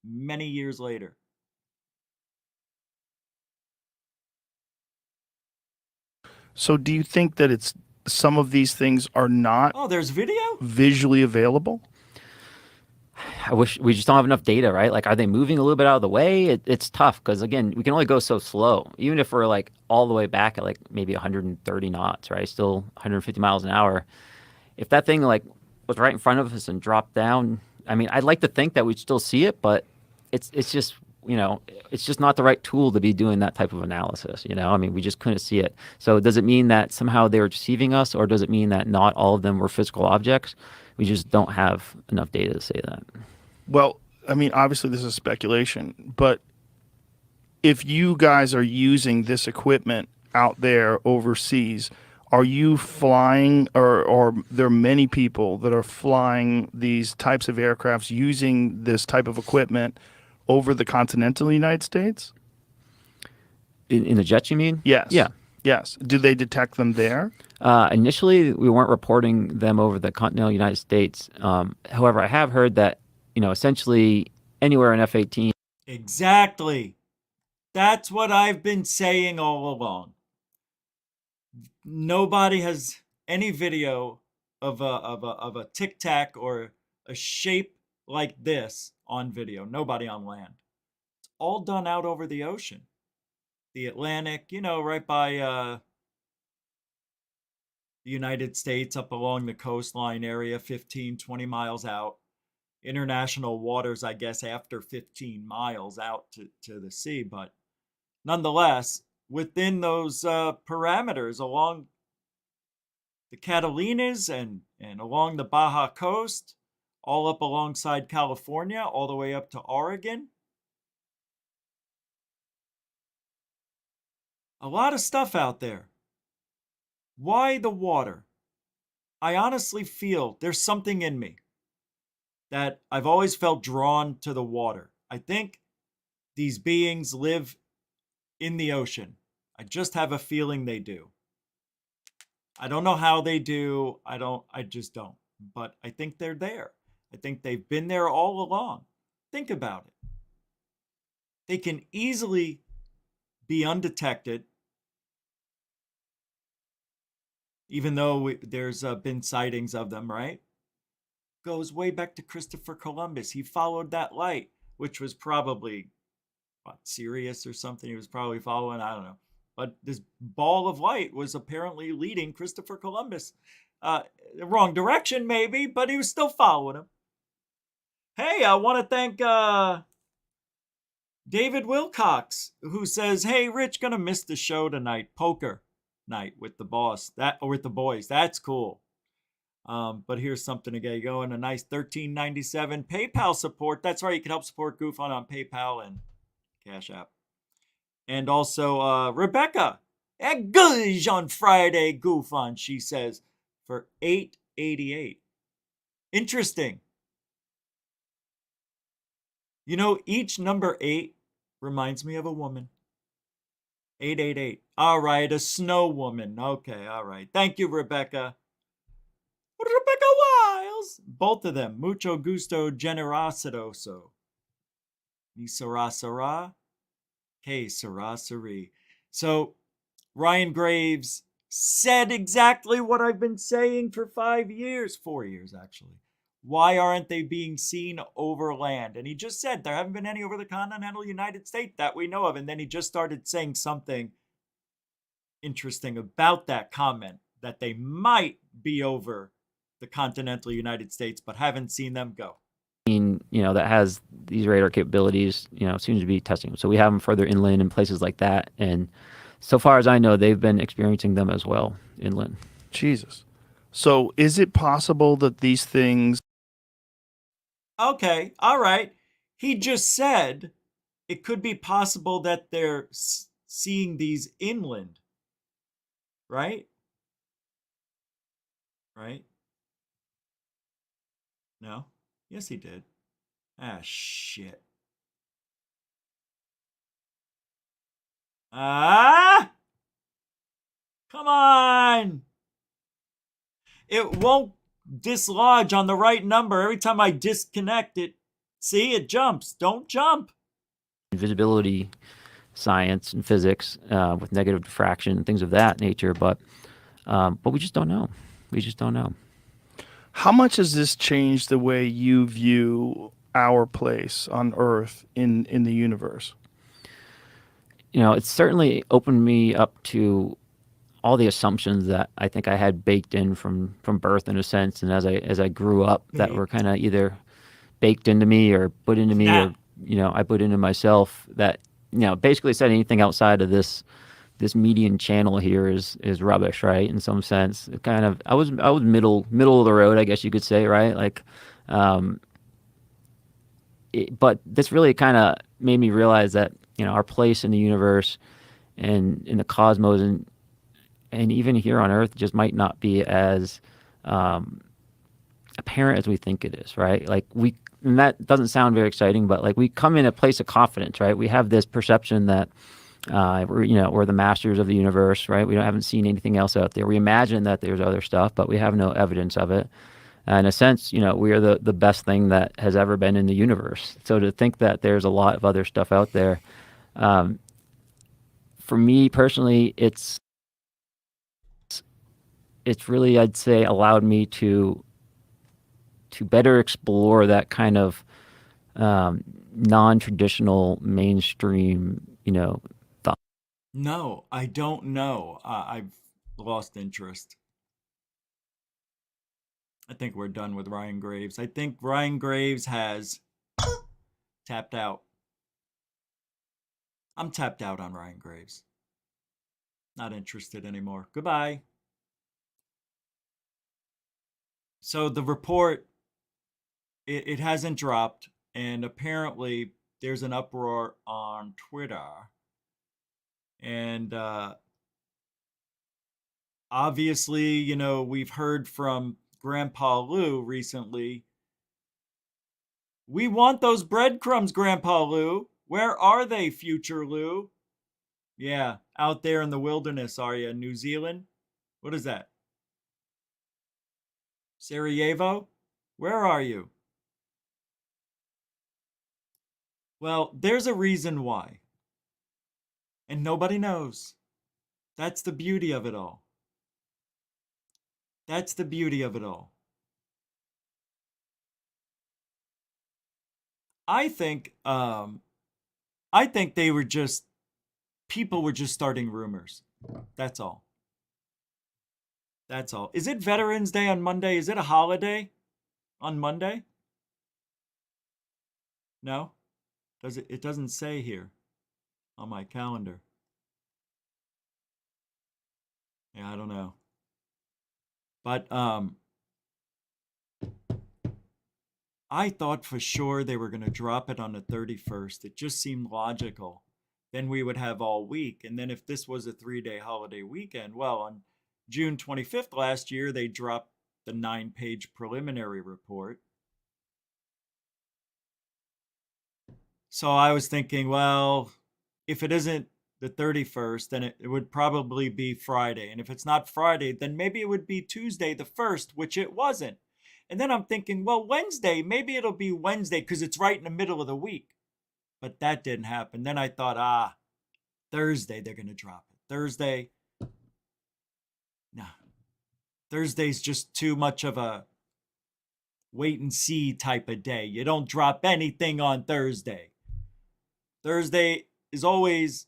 many years later. So do you think that it's some of these things are not there's video visually available? I wish we just don't have enough data, right? Like, are they moving a little bit out of the way? It's tough because, again, we can only go so slow. Even if we're like all the way back at like maybe 130 knots, right? Still 150 miles an hour. If that thing like was right in front of us and dropped down, I mean, I'd like to think that we'd still see it, but it's just, you know, it's just not the right tool to be doing that type of analysis, you know? I mean, we just couldn't see it. So does it mean that somehow they were deceiving us, or does it mean that not all of them were physical objects? We just don't have enough data to say that. Well, I mean, obviously this is speculation, but if you guys are using this equipment out there overseas, are you flying, or there are many people that are flying these types of aircrafts using this type of equipment over the continental United States? In the jets, you mean? Yes. Yeah. Yes. Do they detect them there? Initially, we weren't reporting them over the continental United States. However, I have heard that, you know, essentially anywhere in F-18. Exactly. That's what I've been saying all along. Nobody has any video of a Tic Tac or a shape like this on video. Nobody on land. It's all done out over the ocean. The Atlantic, you know, right by the United States, up along the coastline area, 15, 20 miles out. International waters, I guess, after 15 miles out to the sea. But nonetheless, within those parameters along the Catalinas and along the Baja coast, all up alongside California, all the way up to Oregon. A lot of stuff out there. Why the water? I honestly feel there's something in me that I've always felt drawn to the water. I think these beings live in the ocean. I just have a feeling they do. I don't know how they do. I just don't. But I think they're there. I think they've been there all along. Think about it. They can easily be undetected, even though there's been sightings of them, right? Goes way back to Christopher Columbus. He followed that light, which was probably Sirius or something. He was probably following, I don't know. But this ball of light was apparently leading Christopher Columbus. The wrong direction, maybe, but he was still following him. Hey, I want to thank David Wilcox, who says, "Hey, Rich, gonna miss the show tonight. Poker night with the boss, with the boys. That's cool. But here's something to get you going. A nice $13.97 PayPal support. That's right. You can help support GUFON on PayPal and Cash App. And also Rebecca at Gush on Friday GUFON, she says, for $8.88. Interesting. You know, each number 8 reminds me of a woman. 888. All right, a snow woman. Okay, all right. Thank you, Rebecca. Rebecca Wiles. Both of them. Mucho gusto generositoso. Ni sera sera. Que sera seri. So, Ryan Graves said exactly what I've been saying for 5 years. 4 years, actually. Why aren't they being seen over land? And he just said there haven't been any over the continental United States that we know of. And then he just started saying something interesting about that comment, that they might be over the continental United States, but haven't seen them go. You know, that has these radar capabilities, you know, seems to be testing them. So we have them further inland in places like that. And so far as I know, they've been experiencing them as well inland. Jesus. So is it possible that these things... Okay, all right. He just said it could be possible that they're seeing these inland, right? Right? No? Yes, he did. Ah, shit. Ah! Come on! It won't dislodge on the right number every time I disconnect it. See, it jumps. Don't jump. Invisibility science and physics with negative diffraction and things of that nature, but we just don't know. We just don't know. How much has this changed the way you view our place on Earth in the universe? You know, it's certainly opened me up to all the assumptions that I think I had baked in from birth, in a sense, and as I grew up, that were kind of either baked into me or put into me, or I put into myself. That basically said anything outside of this median channel here is rubbish, right? In some sense, it kind of I was middle of the road, I guess you could say, right? Like, but this really kind of made me realize that our place in the universe and in the cosmos and even here on Earth just might not be as apparent as we think it is, right? Like and that doesn't sound very exciting, but like we come in a place of confidence, right? We have this perception that we're the masters of the universe, right? We haven't seen anything else out there. We imagine that there's other stuff, but we have no evidence of it. In a sense, we are the best thing that has ever been in the universe. So to think that there's a lot of other stuff out there, for me personally, it's really, I'd say, allowed me to better explore that kind of non-traditional mainstream, thought. No, I don't know. I've lost interest. I think we're done with Ryan Graves. I think Ryan Graves has tapped out. I'm tapped out on Ryan Graves. Not interested anymore. Goodbye. So the report, it hasn't dropped, and apparently there's an uproar on Twitter. And obviously, we've heard from Grandpa Lou recently. We want those breadcrumbs, Grandpa Lou. Where are they, future Lou? Yeah, out there in the wilderness, are you? New Zealand? What is that? Sarajevo? Where are you? Well, there's a reason why. And nobody knows. That's the beauty of it all. That's the beauty of it all. I think they were just, people were just starting rumors. That's all. That's all. Is it Veterans Day on Monday? Is it a holiday on Monday? No? Does it? It doesn't say here on my calendar. Yeah, I don't know. But I thought for sure they were going to drop it on the 31st. It just seemed logical. Then we would have all week. And then if this was a 3-day holiday weekend, well, on June 25th last year, they dropped the 9-page preliminary report. So I was thinking, well, if it isn't the 31st, then it would probably be Friday. And if it's not Friday, then maybe it would be Tuesday the 1st, which it wasn't. And then I'm thinking, well, Wednesday, maybe it'll be Wednesday because it's right in the middle of the week. But that didn't happen. Then I thought, Thursday, they're going to drop it. Thursday. No. Thursday's just too much of a wait and see type of day. You don't drop anything on Thursday. Thursday is always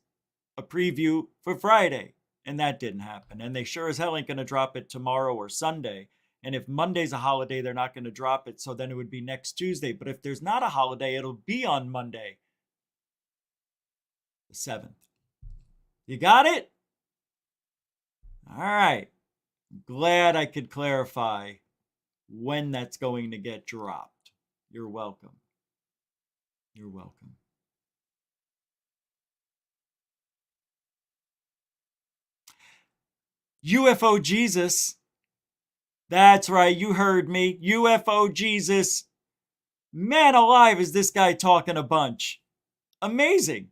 a preview for Friday. And that didn't happen. And they sure as hell ain't going to drop it tomorrow or Sunday. And if Monday's a holiday, they're not going to drop it. So then it would be next Tuesday. But if there's not a holiday, it'll be on Monday, the 7th. You got it? All right. Glad I could clarify when that's going to get dropped. You're welcome. You're welcome. UFO Jesus. That's right, you heard me. UFO Jesus. Man alive, is this guy talking a bunch. Amazing.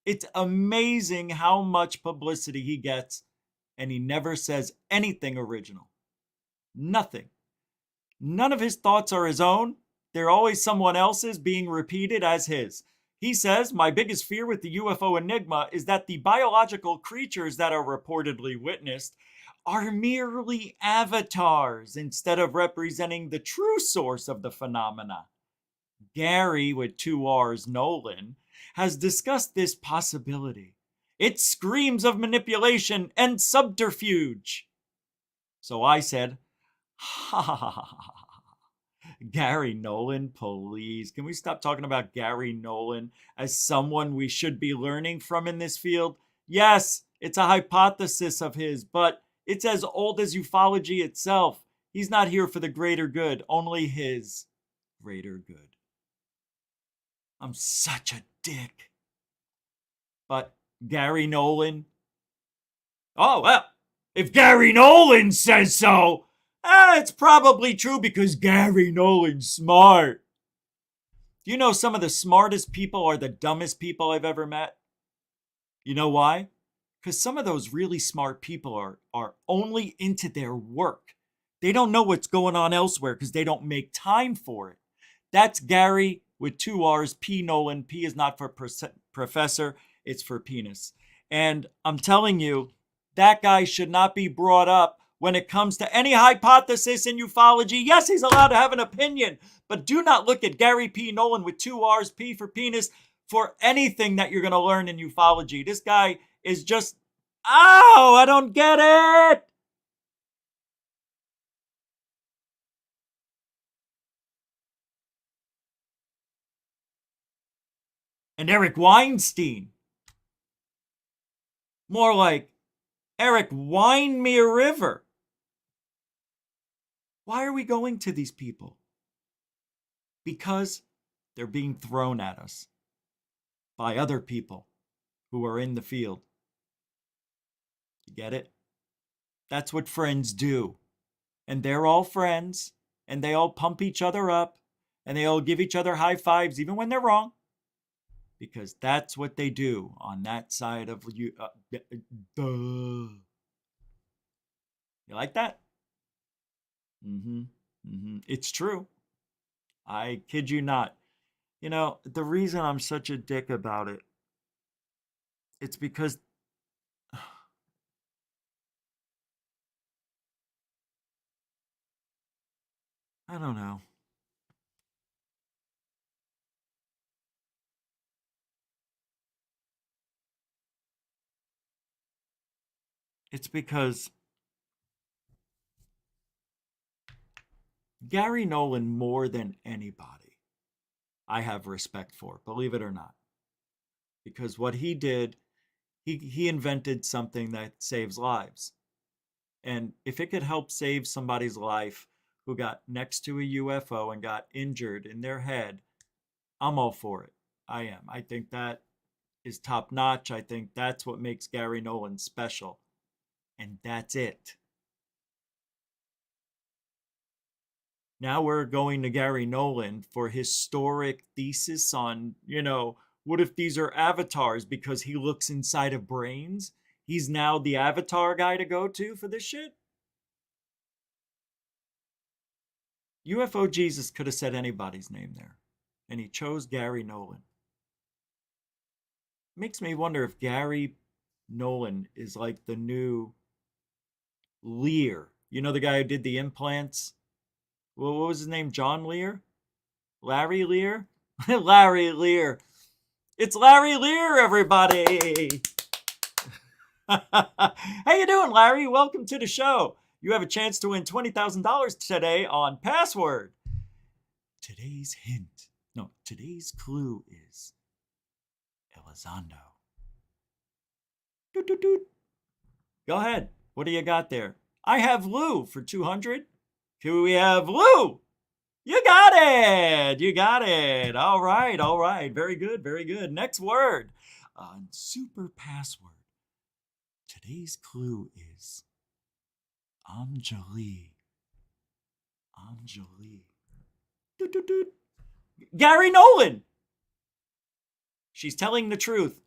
It's amazing how much publicity he gets, and he never says anything original. Nothing. None of his thoughts are his own. They're always someone else's being repeated as his. He says, my biggest fear with the UFO enigma is that the biological creatures that are reportedly witnessed are merely avatars instead of representing the true source of the phenomena. Gary, with 2 R's, Nolan, has discussed this possibility. It screams of manipulation and subterfuge. So I said, ha ha ha ha ha. Gary Nolan, please. Can we stop talking about Gary Nolan as someone we should be learning from in this field? Yes, it's a hypothesis of his, but it's as old as ufology itself. He's not here for the greater good, only his greater good. I'm such a dick. But Gary Nolan? Oh, well, if Gary Nolan says so, it's probably true because Gary Nolan's smart. Do you know some of the smartest people are the dumbest people I've ever met? You know why? Because some of those really smart people are only into their work. They don't know what's going on elsewhere because they don't make time for it. That's Gary with 2 R's, P. Nolan. P is not for professor, it's for penis. And I'm telling you, that guy should not be brought up when it comes to any hypothesis in ufology. Yes, he's allowed to have an opinion, but do not look at Gary P. Nolan with 2 R's, P for penis, for anything that you're going to learn in ufology. This guy is just, I don't get it. And Eric Weinstein. More like, Eric, wine me a river. Why are we going to these people? Because they're being thrown at us by other people who are in the field. You get it? That's what friends do. And they're all friends, and they all pump each other up, and they all give each other high fives even when they're wrong. Because that's what they do on that side of you. You like that? It's true. I kid you not. You know, the reason I'm such a dick about it, it's because I don't know. It's because Gary Nolan, more than anybody, I have respect for, believe it or not. Because what he did, he invented something that saves lives. And if it could help save somebody's life who got next to a UFO and got injured in their head, I'm all for it. I am. I think that is top notch. I think that's what makes Gary Nolan special. And that's it. Now we're going to Gary Nolan for historic thesis on, what if these are avatars because he looks inside of brains? He's now the avatar guy to go to for this shit? UFO Jesus could have said anybody's name there, and he chose Gary Nolan. Makes me wonder if Gary Nolan is like the new Lear. You know the guy who did the implants? Well, what was his name? John Lear? Larry Lear? Larry Lear. It's Larry Lear, everybody. How you doing, Larry? Welcome to the show. You have a chance to win $20,000 today on Password. Today's clue is Elizondo. Doot, doot, doot. Go ahead. What do you got there? I have Lou for 200. Can we have Lou? You got it. You got it. All right. All right. Very good. Very good. Next word. Super password. Today's clue is Anjali. Anjali. Doot, doot, doot. Gary Nolan. She's telling the truth.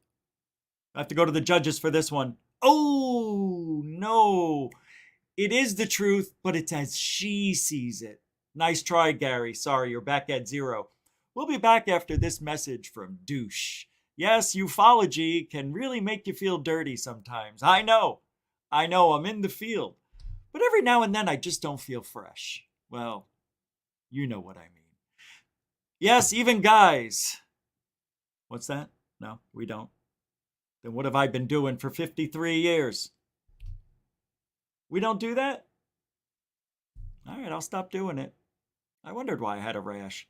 I have to go to the judges for this one. Oh, no. It is the truth, but it's as she sees it. Nice try, Gary. Sorry, you're back at 0. We'll be back after this message from Douche. Yes, ufology can really make you feel dirty sometimes. I know, I'm in the field. But every now and then I just don't feel fresh. Well, you know what I mean. Yes, even guys. What's that? No, we don't. Then what have I been doing for 53 years? We don't do that? All right, I'll stop doing it. I wondered why I had a rash.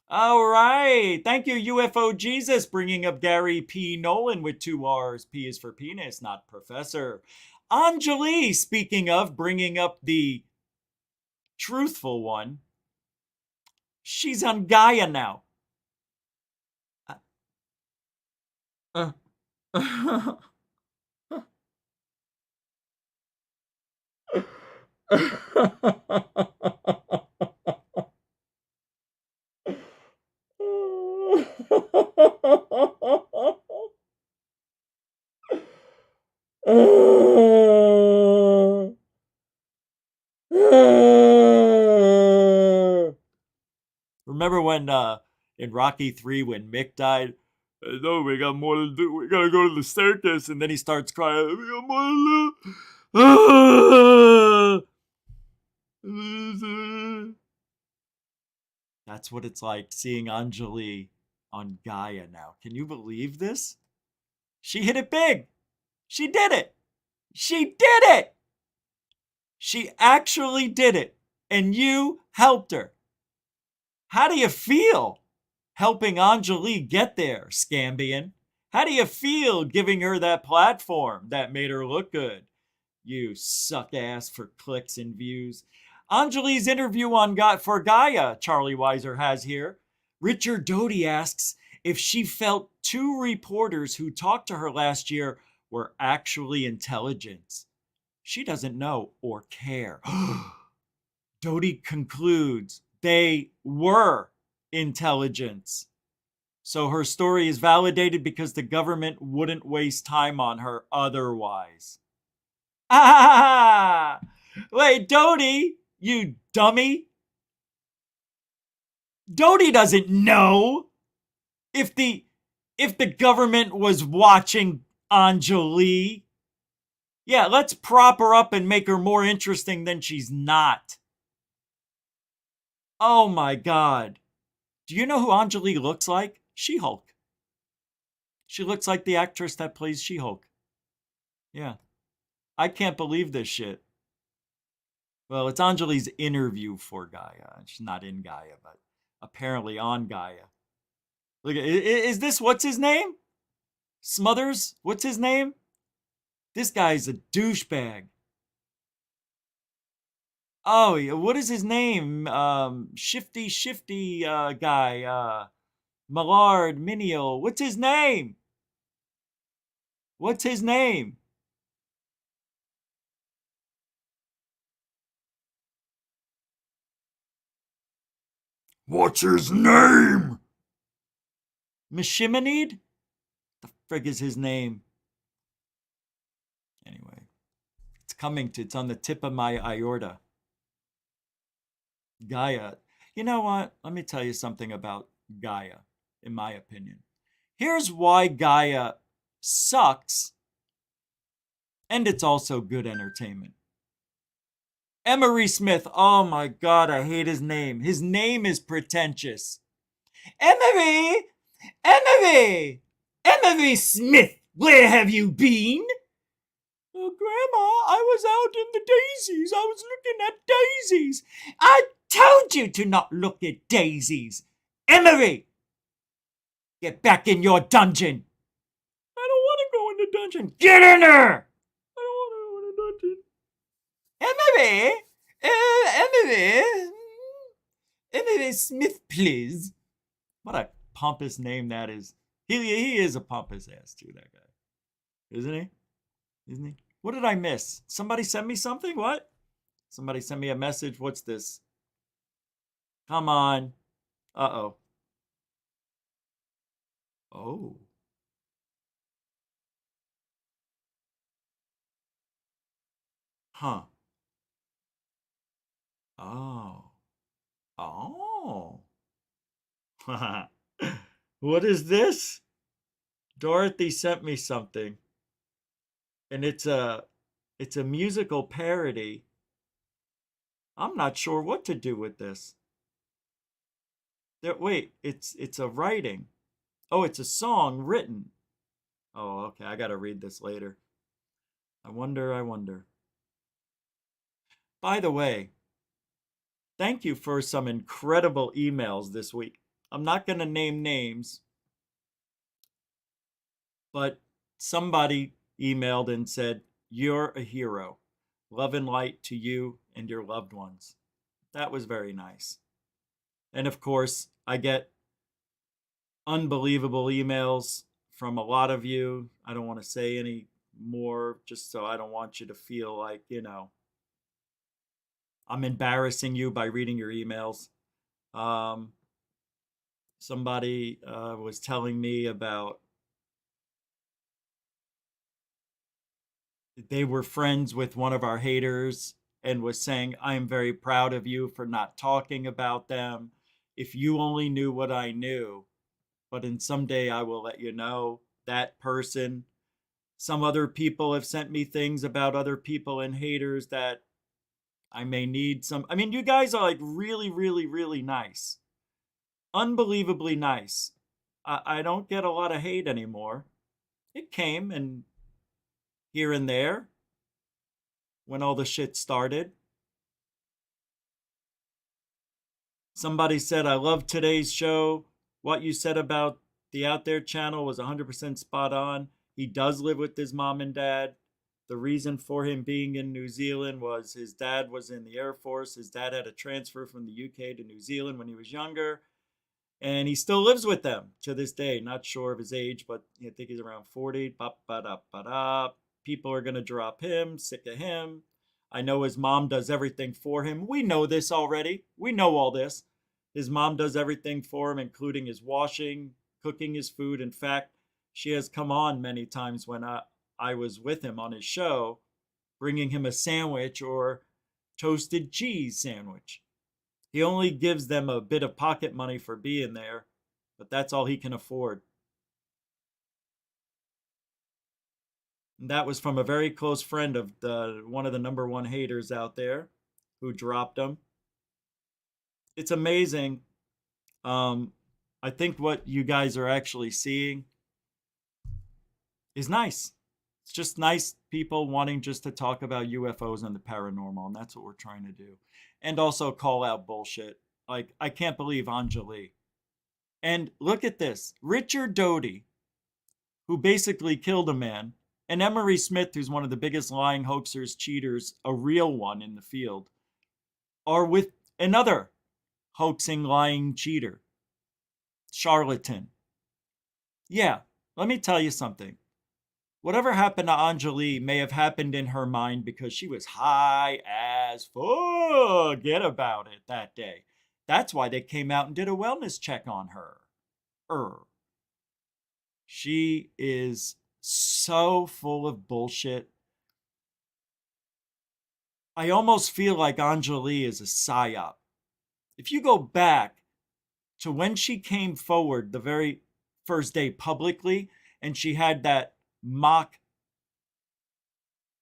All right. Thank you, UFO Jesus, bringing up Gary P. Nolan with 2 R's. P is for penis, not professor. Anjali, speaking of bringing up the truthful one, she's on Gaia now. Remember when in Rocky 3 when Mick died? No, we got more to do. We gotta go to the circus, and then he starts crying. We got more to do. That's what it's like seeing Anjali on Gaia now. Can you believe this? She hit it big. She did it. She did it. She actually did it. And you helped her. How do you feel helping Anjali get there, Scambian? How do you feel giving her that platform that made her look good? You suck ass for clicks and views. Anjali's interview on for Gaia, Charlie Weiser has here. Richard Doty asks if she felt 2 reporters who talked to her last year were actually intelligent. She doesn't know or care. Doty concludes they were intelligence. So her story is validated because the government wouldn't waste time on her otherwise. Ah! Wait, Doty, you dummy. Doty doesn't know if the government was watching Anjali. Yeah, let's prop her up and make her more interesting than she's not. Oh my God. Do you know who Anjali looks like? She-Hulk. She looks like the actress that plays She-Hulk. Yeah. I can't believe this shit. Well, it's Anjali's interview for Gaia. She's not in Gaia, but apparently on Gaia. Look, is this, what's his name? Smothers? What's his name? This guy's a douchebag. Oh, what is his name? Shifty guy. Millard Minial. What's his name? What's his name? What's his name? Mishimanid? The frig is his name? Anyway, it's on the tip of my aorta. Gaia. You know what? Let me tell you something about Gaia, in my opinion. Here's why Gaia sucks, and it's also good entertainment. Emery Smith. Oh my God, I hate his name. His name is pretentious. Emery Smith, where have you been? Grandma, I was out in the daisies. I was looking at daisies. I told you to not look at daisies. Emery, get back in your dungeon. I don't want to go in the dungeon. Get in there. I don't want to go in the dungeon. Emily Smith, please. What a pompous name that is. He is a pompous ass too, that guy. Isn't he? Isn't he? What did I miss? Somebody sent me something? What? Somebody sent me a message. What's this? Come on. Uh-oh. Oh. Huh. Oh. Oh. What is this? Dorothy sent me something. And it's a musical parody. I'm not sure what to do with this. Wait, it's a writing. Oh, it's a song written. Oh, okay, I gotta read this later. I wonder. By the way, thank you for some incredible emails this week. I'm not gonna name names, but somebody emailed and said, "You're a hero. Love and light to you and your loved ones." That was very nice. And of course, I get unbelievable emails from a lot of you. I don't want to say any more just so I don't want you to feel like, I'm embarrassing you by reading your emails. Somebody was telling me about they were friends with one of our haters and was saying, "I am very proud of you for not talking about them. If you only knew what I knew, but in someday I will let you know." That person, some other people have sent me things about other people and haters that I may need some. I mean, you guys are like really, really, really nice. Unbelievably nice. I don't get a lot of hate anymore. It came and here and there when all the shit started. Somebody said, "I love today's show. What you said about the Out There channel was 100% spot on. He does live with his mom and dad. The reason for him being in New Zealand was his dad was in the Air Force. His dad had a transfer from the UK to New Zealand when he was younger. And he still lives with them to this day. Not sure of his age, but I think he's around 40. People are going to drop him, sick of him. I know his mom does everything for him. We know this already. We know all this. His mom does everything for him, including his washing, cooking his food. In fact, she has come on many times when I was with him on his show, bringing him a sandwich or toasted cheese sandwich. He only gives them a bit of pocket money for being there, but that's all he can afford." And that was from a very close friend of one of the number one haters out there who dropped him. It's amazing. I think what you guys are actually seeing is nice. It's just nice people wanting just to talk about UFOs and the paranormal, and that's what we're trying to do. And also call out bullshit. Like, I can't believe Anjali. And look at this. Richard Doty, who basically killed a man, and Emery Smith, who's one of the biggest lying hoaxers, cheaters, a real one in the field, are with another hoaxing, lying cheater, charlatan. Yeah, let me tell you something. Whatever happened to Anjali may have happened in her mind because she was high as forget about it that day. That's why they came out and did a wellness check on her. She is so full of bullshit. I almost feel like Anjali is a psyop. If you go back to when she came forward the very first day publicly and she had that mock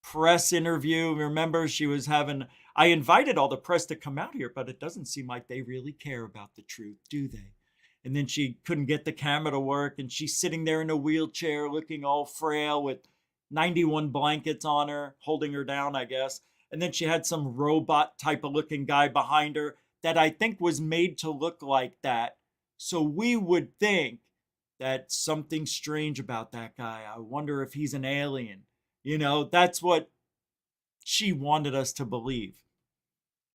press interview. Remember, she was having, I invited all the press to come out here, but it doesn't seem like they really care about the truth, do they? And then she couldn't get the camera to work, and she's sitting there in a wheelchair looking all frail with 91 blankets on her, holding her down, I guess. And then she had some robot type of looking guy behind her that I think was made to look like that. So we would think that something strange about that guy. I wonder if he's an alien. That's what she wanted us to believe.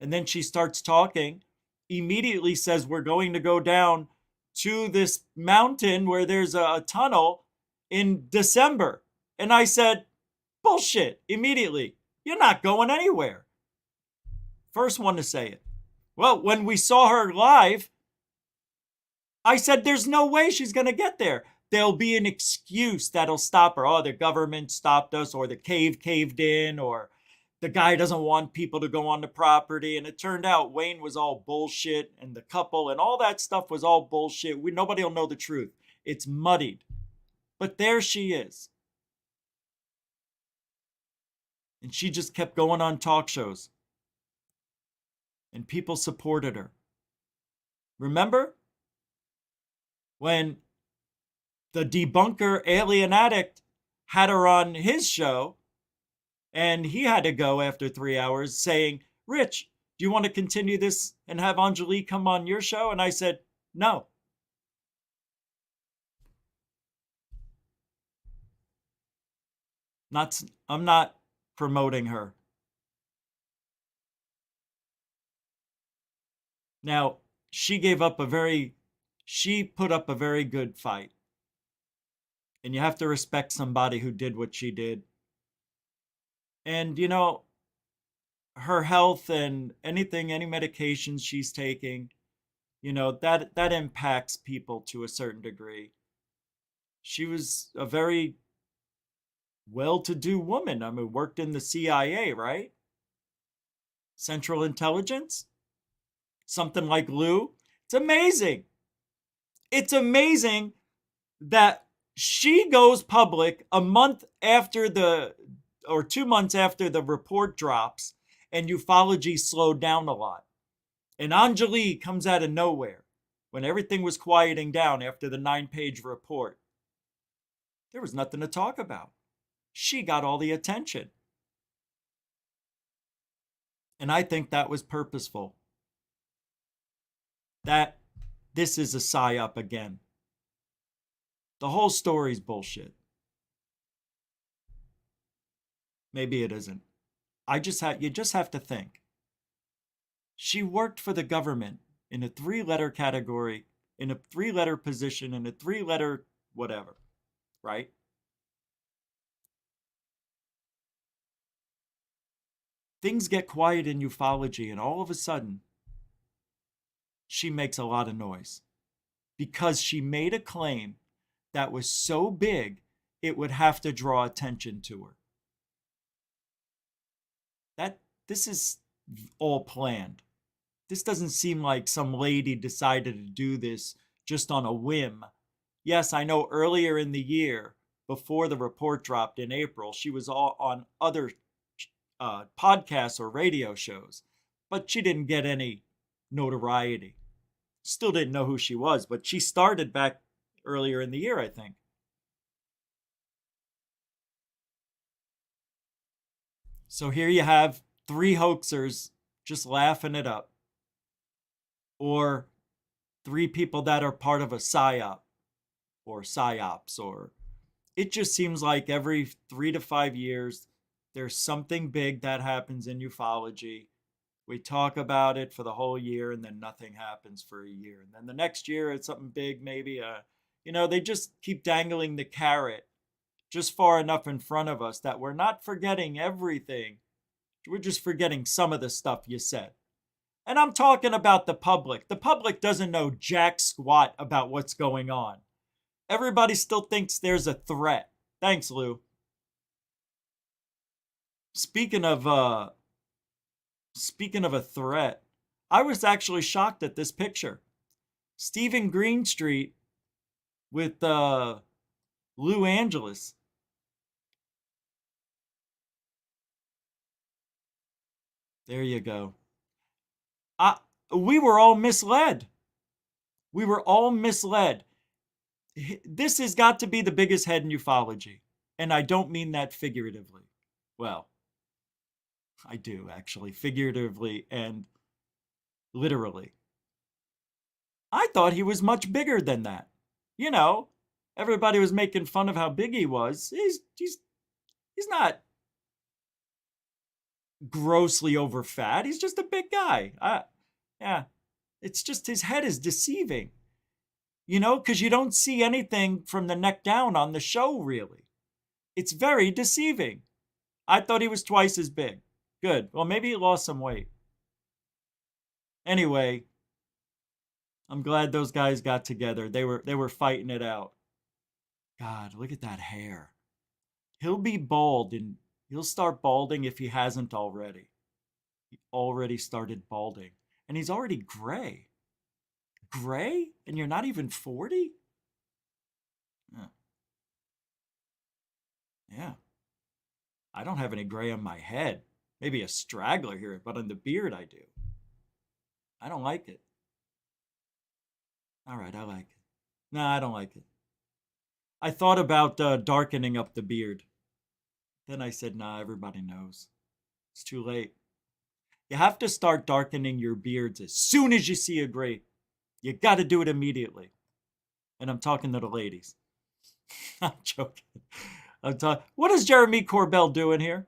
And then she starts talking, immediately says, we're going to go down to this mountain where there's a tunnel in December. And I said, bullshit, immediately. You're not going anywhere. First one to say it. Well, when we saw her live, I said, there's no way she's going to get there. There'll be an excuse that'll stop her. Oh, the government stopped us, or the cave caved in, or the guy doesn't want people to go on the property. And it turned out Wayne was all bullshit, and the couple and all that stuff was all bullshit. Nobody will know the truth. It's muddied. But there she is. And she just kept going on talk shows. And people supported her. Remember when the debunker alien addict had her on his show, and he had to go after 3 hours saying, Rich, do you want to continue this and have Anjali come on your show? And I said, no. I'm not promoting her. Now, she put up a very good fight. And you have to respect somebody who did what she did. And, you know, her health and any medications she's taking, you know, that impacts people to a certain degree. She was a very well-to-do woman. I mean, worked in the CIA, right? Central Intelligence? Something like Lou. It's amazing. It's amazing that she goes public a month after or 2 months after the report drops, and ufology slowed down a lot. And Anjali comes out of nowhere when everything was quieting down after the 9-page report. There was nothing to talk about. She got all the attention. And I think that was purposeful. That this is a psyop again. The whole story's bullshit. Maybe it isn't. You just have to think. She worked for the government in a 3-letter category, in a 3-letter position, in a 3-letter whatever, right? Things get quiet in ufology, and all of a sudden, she makes a lot of noise because she made a claim that was so big it would have to draw attention to her. This is all planned. This doesn't seem like some lady decided to do this just on a whim. Yes, I know earlier in the year, before the report dropped in April, she was all on other podcasts or radio shows, but she didn't get any notoriety. Still didn't know who she was, but she started back earlier in the year, I think. So here you have 3 hoaxers just laughing it up. Or 3 people that are part of a psyop or psyops, or it just seems like every 3 to 5 years there's something big that happens in ufology. We talk about it for the whole year, and then nothing happens for a year. And then the next year it's something big, maybe they just keep dangling the carrot just far enough in front of us that we're not forgetting everything. We're just forgetting some of the stuff you said. And I'm talking about the public. The public doesn't know jack squat about what's going on. Everybody still thinks there's a threat. Thanks, Lou. Speaking of a threat, I was actually shocked at this picture. Stephen Greenstreet with Lou Angeles. There you go. We were all misled. We were all misled. This has got to be the biggest head in ufology. And I don't mean that figuratively. Well, I do actually, figuratively and literally. I thought he was much bigger than that. You know, everybody was making fun of how big he was. He's not grossly over fat. He's just a big guy. Yeah. It's just his head is deceiving. You know, because you don't see anything from the neck down on the show, really. It's very deceiving. I thought he was twice as big. Good. Well, maybe he lost some weight. Anyway, I'm glad those guys got together. They were fighting it out. God, look at that hair. He'll be bald, and he'll start balding if he hasn't already. He already started balding. And he's already gray. Gray? And you're not even 40? Yeah. I don't have any gray on my head. Maybe a straggler here, but on the beard I do. I don't like it. All right, I like it. No, I don't like it. I thought about darkening up the beard. Then I said, nah, everybody knows. It's too late. You have to start darkening your beards as soon as you see a gray. You got to do it immediately. And I'm talking to the ladies. I'm joking. What is Jeremy Corbell doing here?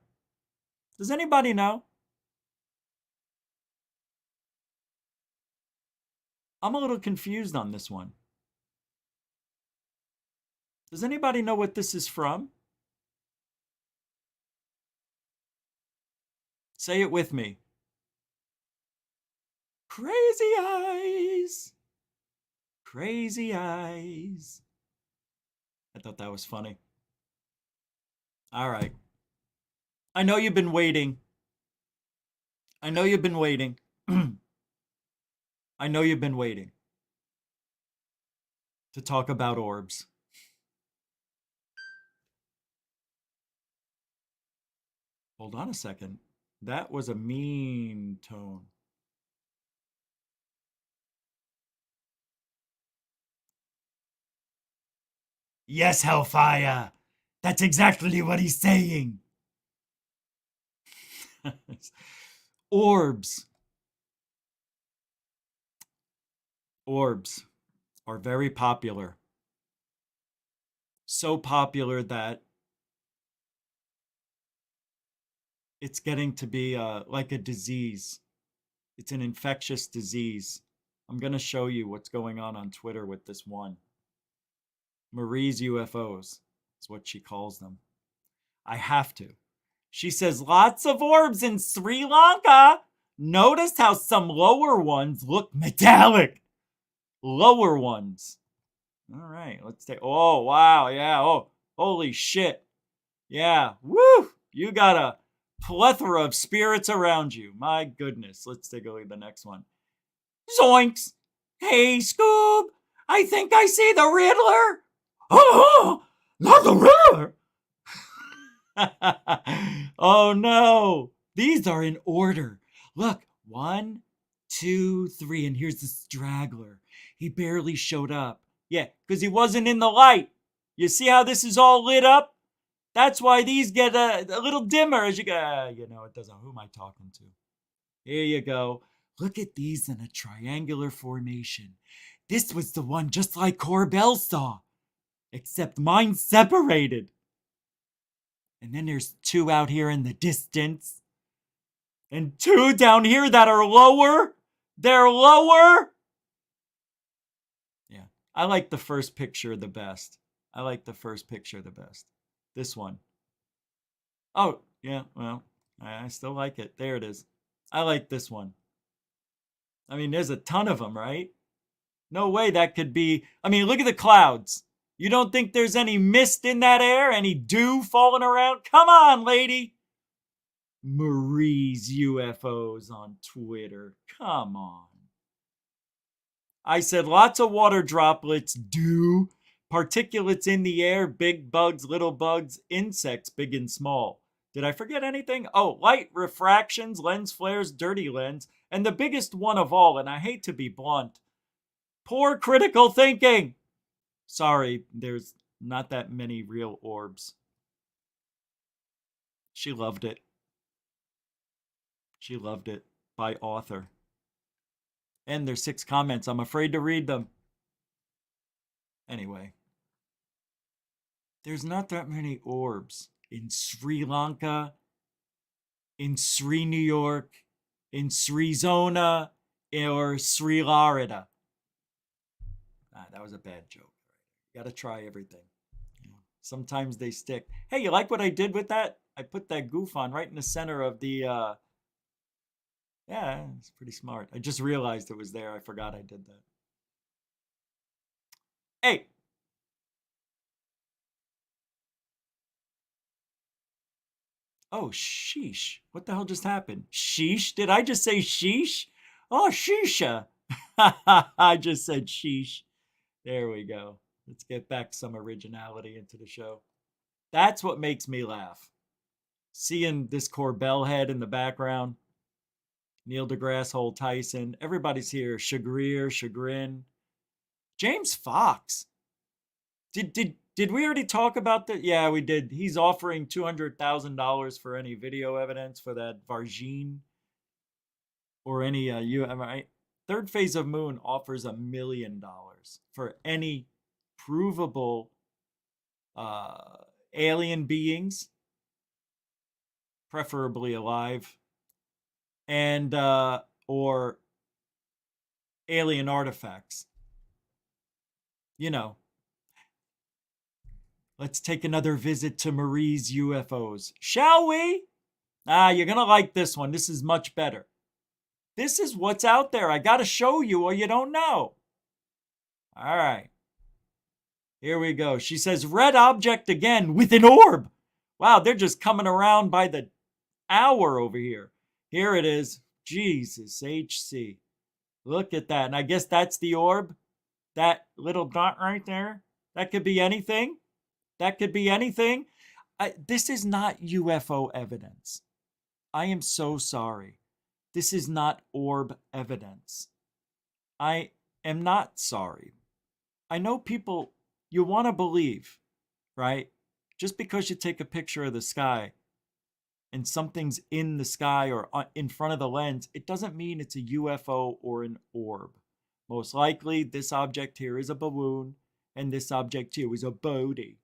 Does anybody know? I'm a little confused on this one. Does anybody know what this is from? Say it with me. Crazy eyes. Crazy eyes. I thought that was funny. All right. I know you've been waiting. I know you've been waiting. I know you've been waiting to talk about orbs. Hold on a second. That was a mean tone. Yes, Hellfire. That's exactly what he's saying. Orbs. Orbs are very popular. So popular that it's getting to be like a disease. It's an infectious disease. I'm going to show you what's going on Twitter with this one. Marie's UFOs is what she calls them. I have to. She says, lots of orbs in Sri Lanka. Notice how some lower ones look metallic. Lower ones. All right, let's take. Oh, wow. Yeah. Oh, holy shit. Yeah. Woo. You got a plethora of spirits around you. My goodness. Let's take a look at the next one. Zoinks. Hey, Scoob. I think I see the Riddler. Oh, not the Riddler. Oh, no. These are in order. Look, 1, 2, 3. And here's the straggler. He barely showed up. Yeah, because he wasn't in the light. You see how this is all lit up? That's why these get a little dimmer as you go. You know, it doesn't. Who am I talking to? Here you go. Look at these in a triangular formation. This was the one just like Corbell saw. Except mine's separated. And then there's 2 out here in the distance. And 2 down here that are lower. They're lower. Yeah, I like the first picture the best. I like the first picture the best. This one. Oh, yeah, well, I still like it. There it is. I like this one. I mean, there's a ton of them, right? No way that could be. I mean, look at the clouds. You don't think there's any mist in that air? Any dew falling around? Come on, lady. Marie's UFOs on Twitter. Come on. I said lots of water droplets, dew, particulates in the air, big bugs, little bugs, insects, big and small. Did I forget anything? Oh, light refractions, lens flares, dirty lens, and the biggest one of all, and I hate to be blunt, poor critical thinking. Sorry, there's not that many real orbs. She loved it. She loved it. By author. And there's 6 comments. I'm afraid to read them. Anyway. There's not that many orbs in Sri Lanka. in Sri, New York, in Srizona, or Sri Larida. That was a bad joke. You got to try everything. Sometimes they stick. Hey, you like what I did with that? I put that GUFON right in the center of the... Yeah, it's pretty smart. I just realized it was there. I forgot I did that. Hey! Oh, sheesh. What the hell just happened? Sheesh? Did I just say sheesh? Oh, sheesha. I just said sheesh. There we go. Let's get back some originality into the show. That's what makes me laugh. Seeing this Corbell head in the background. Neil deGrasse Hole Tyson. Everybody's here. Chagrin. James Fox. Did we already talk about that? Yeah, we did. He's offering $200,000 for any video evidence for that Vargine or any UMI. Third Phase of Moon offers $1 million for any provable alien beings, preferably alive, and or alien artifacts. You know. Let's take another visit to Marie's UFOs. Shall we? You're going to like this one. This is much better. This is what's out there. I got to show you or you don't know. All right. Here we go. She says, red object again with an orb. Wow, they're just coming around by the hour over here. Here it is. Jesus, HC. Look at that. And I guess that's the orb. That little dot right there. That could be anything. That could be anything. This is not UFO evidence. I am so sorry. This is not orb evidence. I am not sorry. I know people, you want to believe, right? Just because you take a picture of the sky and something's in the sky or in front of the lens, it doesn't mean it's a UFO or an orb. Most likely, this object here is a balloon, and this object here is a birdie.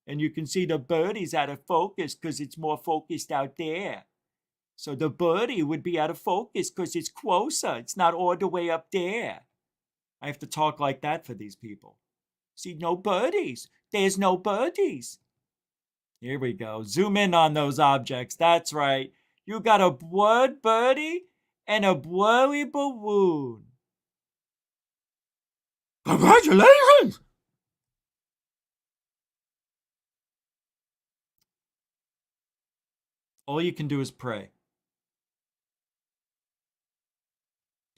And you can see the birdie's out of focus because it's more focused out there. So the birdie would be out of focus because it's closer. It's not all the way up there. I have to talk like that for these people. See, no birdies. There's no birdies. Here we go. Zoom in on those objects. That's right. You got a blurred birdie and a blurry balloon. Congratulations! All you can do is pray.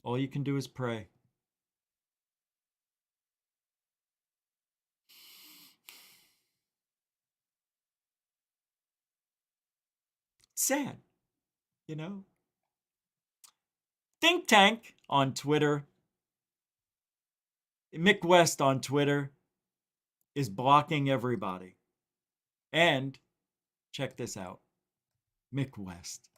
All you can do is pray. Sad, you know? Think Tank on Twitter, Mick West on Twitter is blocking everybody. And check this out. Mick West.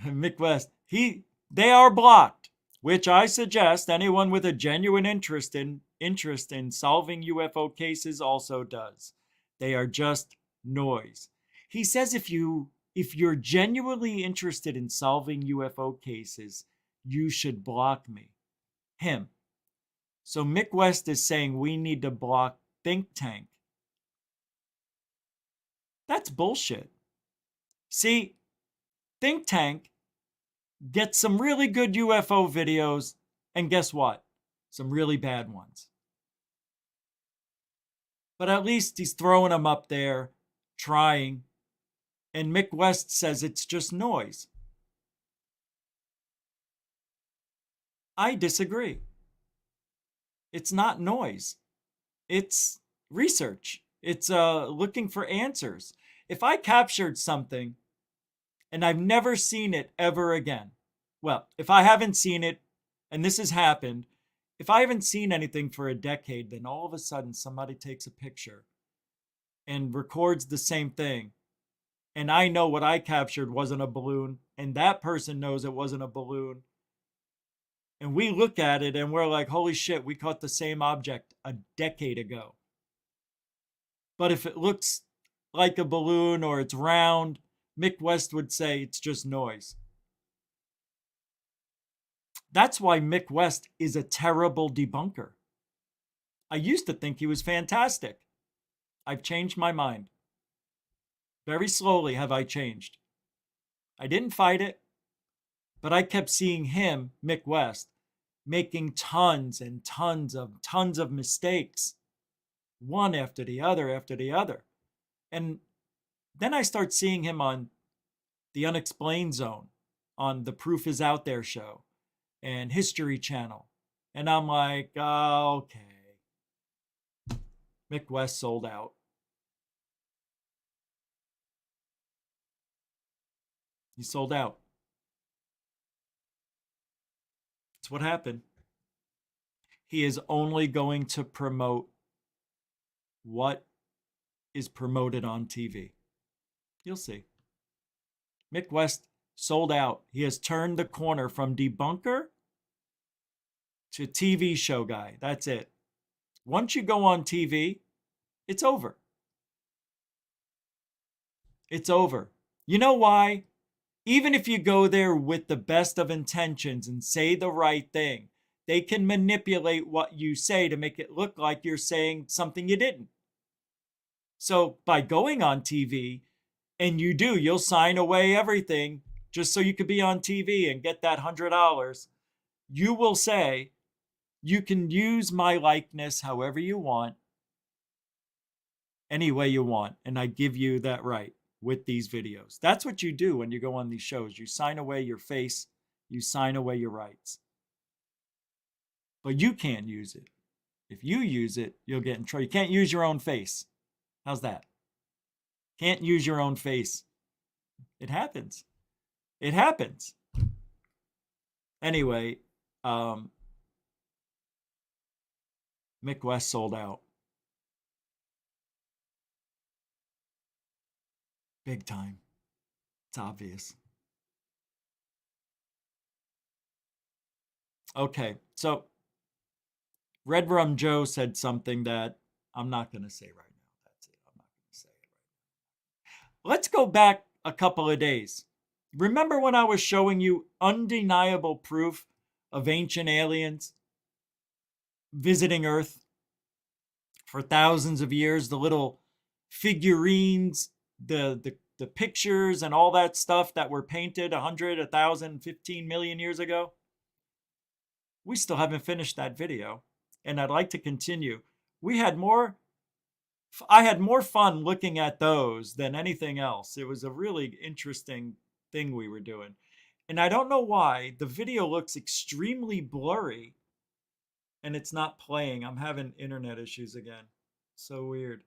Mick West, they are blocked, which I suggest anyone with a genuine interest in solving UFO cases also does. They are just noise. He says if you're genuinely interested in solving UFO cases, you should block me. Him. So Mick West is saying we need to block Think Tank. That's bullshit. See, Think Tank gets some really good UFO videos, and guess what? Some really bad ones. But at least he's throwing them up there, trying. And Mick West says it's just noise. I disagree. It's not noise. It's research. It's looking for answers. If I captured something and I've never seen it ever again, well, if I haven't seen it, and this has happened, if I haven't seen anything for a decade, then all of a sudden somebody takes a picture and records the same thing, and I know what I captured wasn't a balloon, and that person knows it wasn't a balloon, and we look at it and we're like, holy shit, we caught the same object a decade ago. But if it looks like a balloon or it's round, Mick West would say it's just noise. That's why Mick West is a terrible debunker. I used to think he was fantastic. I've changed my mind. Very slowly have I changed. I didn't fight it, but I kept seeing him, Mick West, making tons and tons of mistakes, one after the other after the other. And then I start seeing him on the Unexplained Zone, on the Proof Is Out There show, and History Channel. And I'm like, oh, okay. Mick West sold out. He sold out. That's what happened. He is only going to promote what is promoted on TV. You'll see. Mick West sold out. He has turned the corner from debunker to TV show guy. That's it. Once you go on TV, it's over. It's over. You know why? Even if you go there with the best of intentions and say the right thing, they can manipulate what you say to make it look like you're saying something you didn't. So by going on TV, and you'll sign away everything just so you could be on TV and get that $100. You will say, you can use my likeness however you want, any way you want, and I give you that right with these videos. That's what you do when you go on these shows. You sign away your face, you sign away your rights. But you can't use it. If you use it, you'll get in trouble. You can't use your own face. How's that? Can't use your own face. It happens. It happens. Anyway, Mick West sold out. Big time. It's obvious. Okay, so Red Rum Joe said something that I'm not going to say right now. That's it. I'm not going to say it right now. Let's go back a couple of days. Remember when I was showing you undeniable proof of ancient aliens visiting Earth for thousands of years? The little figurines, the pictures and all that stuff that were painted 100, 1,000, 15 million years ago? We still haven't finished that video, and I'd like to continue. I had more fun looking at those than anything else. It was a really interesting thing we were doing. And I don't know why the video looks extremely blurry and it's not playing. I'm having internet issues again. So weird.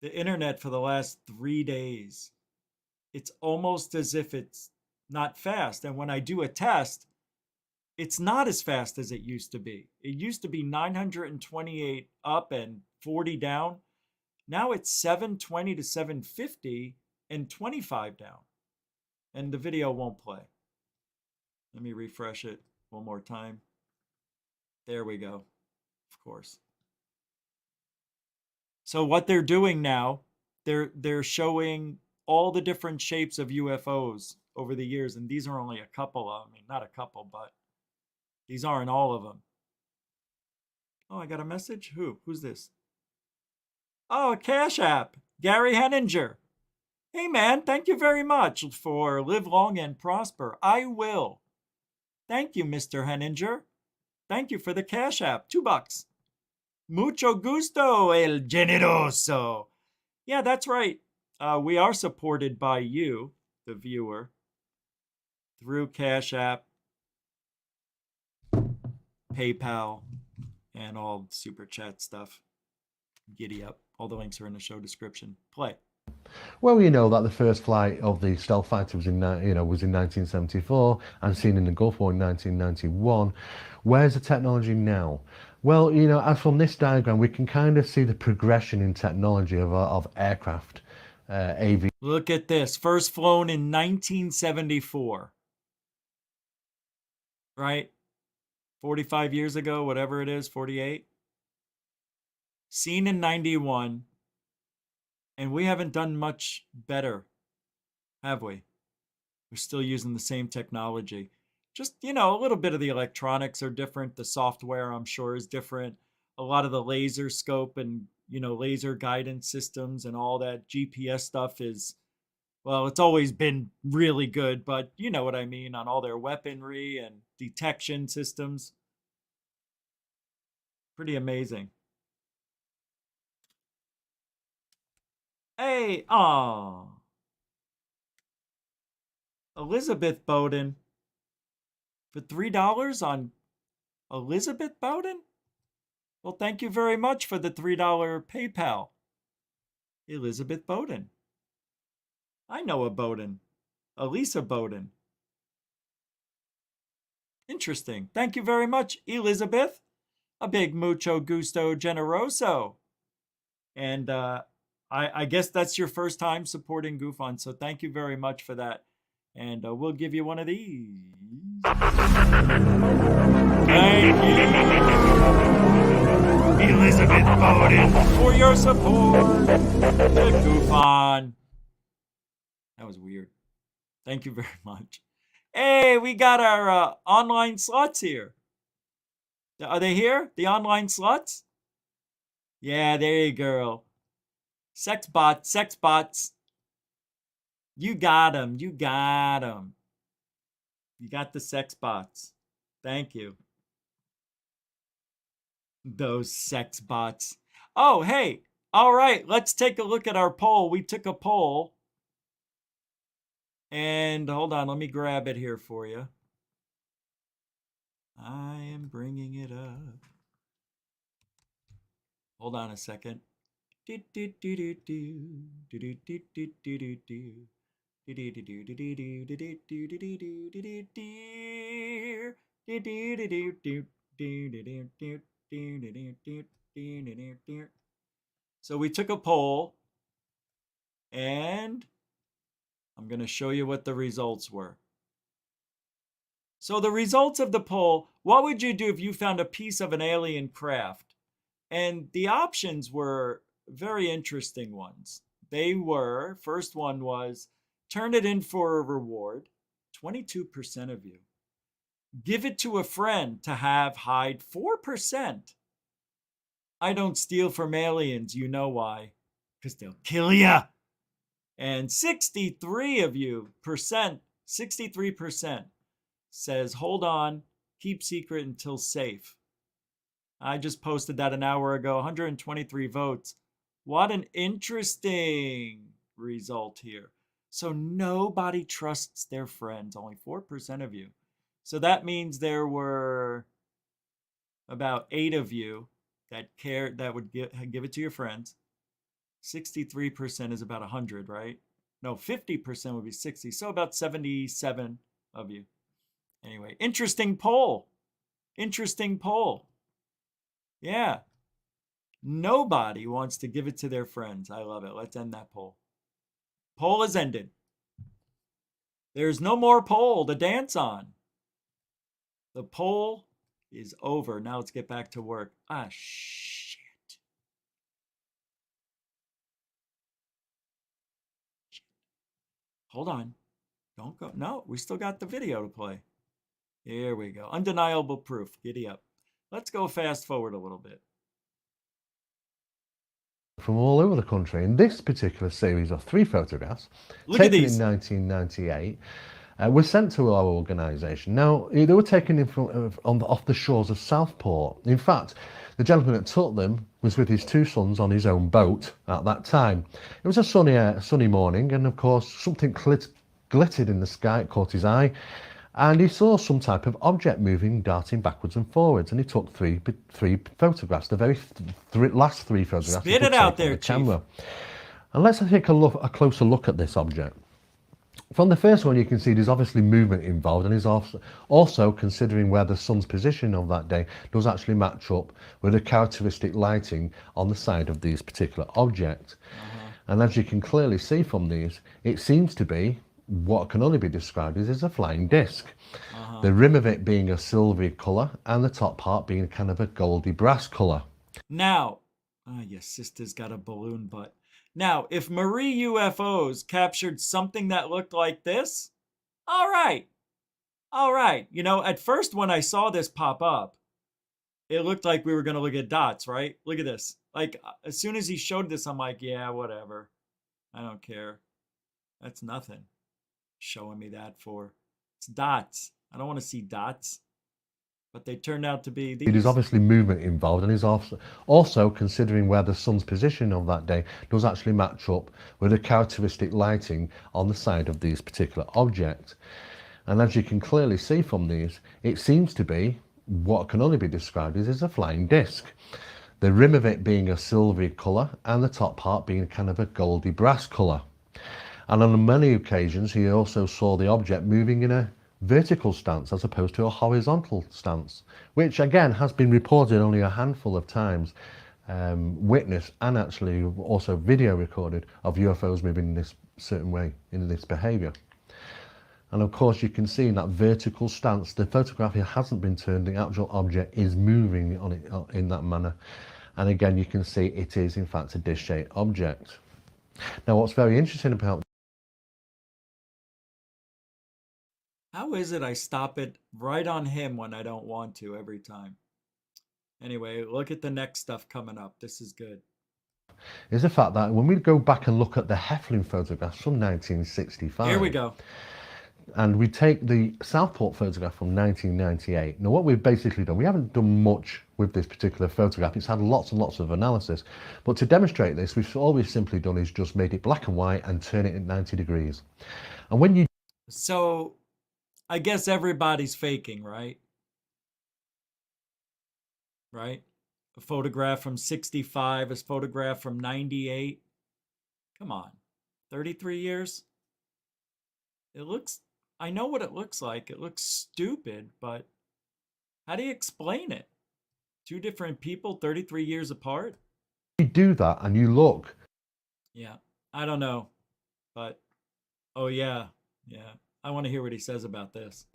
The internet for the last 3 days, it's almost as if it's not fast. And when I do a test, it's not as fast as it used to be. It used to be 928 up and 40 down. Now it's 720 to 750 and 25 down. And the video won't play. Let me refresh it one more time. There we go. Of course. So what they're doing now, they're showing all the different shapes of UFOs over the years, and these are only a couple of them. I mean, not a couple, but these aren't all of them. Oh, I got a message? Who's this? Oh, a Cash App. Gary Henninger. Hey, man, thank you very much for live long and prosper. I will. Thank you, Mr. Henninger. Thank you for the Cash App. $2. Mucho gusto, el generoso. Yeah, that's right. We are supported by you, the viewer, through Cash App, PayPal, and all super chat stuff. Giddy up. All the links are in the show description. Play. Well, we know that the first flight of the stealth fighter was in 1974 and seen in the Gulf War in 1991. Where's the technology now? Well, as from this diagram, we can kind of see the progression in technology of aircraft, AV. Look at this. First flown in 1974. Right? 45 years ago, whatever it is, 48. Seen in 91. And we haven't done much better, have we? We're still using the same technology. Just, you know, a little bit of the electronics are different. The software, I'm sure, is different. A lot of the laser scope and, you know, laser guidance systems and all that GPS stuff is, well, it's always been really good, but you know what I mean, on all their weaponry and detection systems. Pretty amazing. Hey, Elizabeth Bowden for $3 on Elizabeth Bowden? Well, thank you very much for the $3 PayPal. Elizabeth Bowden. I know a Bowden. Elisa Bowden. Interesting. Thank you very much, Elizabeth. A big mucho gusto generoso. And I guess that's your first time supporting GUFON, so thank you very much for that. And we'll give you one of these. Thank you, Elizabeth Bowden, for your support to GUFON. That was weird. Thank you very much. Hey, we got our online sluts here. Are they here? The online sluts? Yeah, there you go. Sex bots, sex bots. You got them. You got them. You got the sex bots. Thank you. Those sex bots. Oh, hey. All right, let's take a look at our poll. We took a poll. And hold on, let me grab it here for you. I am bringing it up. Hold on a second. So we took a poll, and I'm going to show you what the results were. So the results of the poll, what would you do if you found a piece of an alien craft? And the options were very interesting ones. They were, first one was, turn it in for a reward, 22% of you. Give it to a friend to have hide, 4%. I don't steal from aliens, you know why. Because they'll kill ya. And 63% says, hold on, keep secret until safe. I just posted that an hour ago, 123 votes. What an interesting result here. So nobody trusts their friends, only 4% of you. So that means there were about 8 of you that cared, that would give it to your friends. 63% is about 100, right? No, 50% would be 60. So about 77 of you. Anyway, interesting poll. Interesting poll. Yeah. Nobody wants to give it to their friends. I love it. Let's end that poll. Poll is ended. There's no more poll to dance on. The poll is over. Now let's get back to work. Ah, shit. Hold on. Don't go. No, we still got the video to play. Here we go. Undeniable proof. Giddy up. Let's go fast forward a little bit. From all over the country. In this particular series of 3 photographs, Look at taken these. in 1998, were sent to our organisation. Now, they were taken in off the shores of Southport. In fact, the gentleman that took them was with his 2 sons on his own boat at that time. It was a sunny morning, and of course, something glittered in the sky. It caught his eye, and he saw some type of object moving, darting backwards and forwards, and he took three photographs, the very last 3 photographs. Spit it out there, the camera. And let's take a closer look at this object. From the first one, you can see there's obviously movement involved, and is also considering where the sun's position of that day does actually match up with the characteristic lighting on the side of these particular objects. And as you can clearly see from these, it seems to be what can only be described as a flying disc. The rim of it being a silvery colour, and the top part being kind of a goldy brass colour. Now, your sister's got a balloon butt. Now, if Marie UFOs captured something that looked like this, all right. All right. You know, at first when I saw this pop up, it looked like we were going to look at dots, right? Look at this. Like, as soon as he showed this, I'm like, yeah, whatever. I don't care. That's nothing. Showing me that for. It's dots. I don't want to see dots. But they turned out to be these. It is obviously movement involved, and is also considering where the sun's position on that day does actually match up with the characteristic lighting on the side of these particular objects. And as you can clearly see from these, it seems to be what can only be described as a flying disc. The rim of it being a silvery colour and the top part being kind of a goldy brass colour. And on many occasions he also saw the object moving in a vertical stance as opposed to a horizontal stance, which again has been reported only a handful of times, witnessed and actually also video recorded of UFOs moving in this certain way, in this behaviour. And of course you can see in that vertical stance, the photograph here hasn't been turned, the actual object is moving on it in that manner. And again you can see it is in fact a disc-shaped object. Now what's very interesting about... How is it I stop it right on him when I don't want to every time? Anyway, look at the next stuff coming up. This is good. Is the fact that when we go back and look at the Heflin photographs from 1965... Here we go. And we take the Southport photograph from 1998. Now what we've basically done, we haven't done much with this particular photograph. It's had lots and lots of analysis. But to demonstrate this, we've always simply done is just made it black and white and turn it at 90 degrees. And when you... So, I guess everybody's faking, right? Right? A photograph from 65, a photograph from 98. Come on. 33 years? It looks... I know what it looks like. It looks stupid, but how do you explain it? Two different people, 33 years apart? You do that and you look. Yeah, I don't know, but oh yeah, I want to hear what he says about this.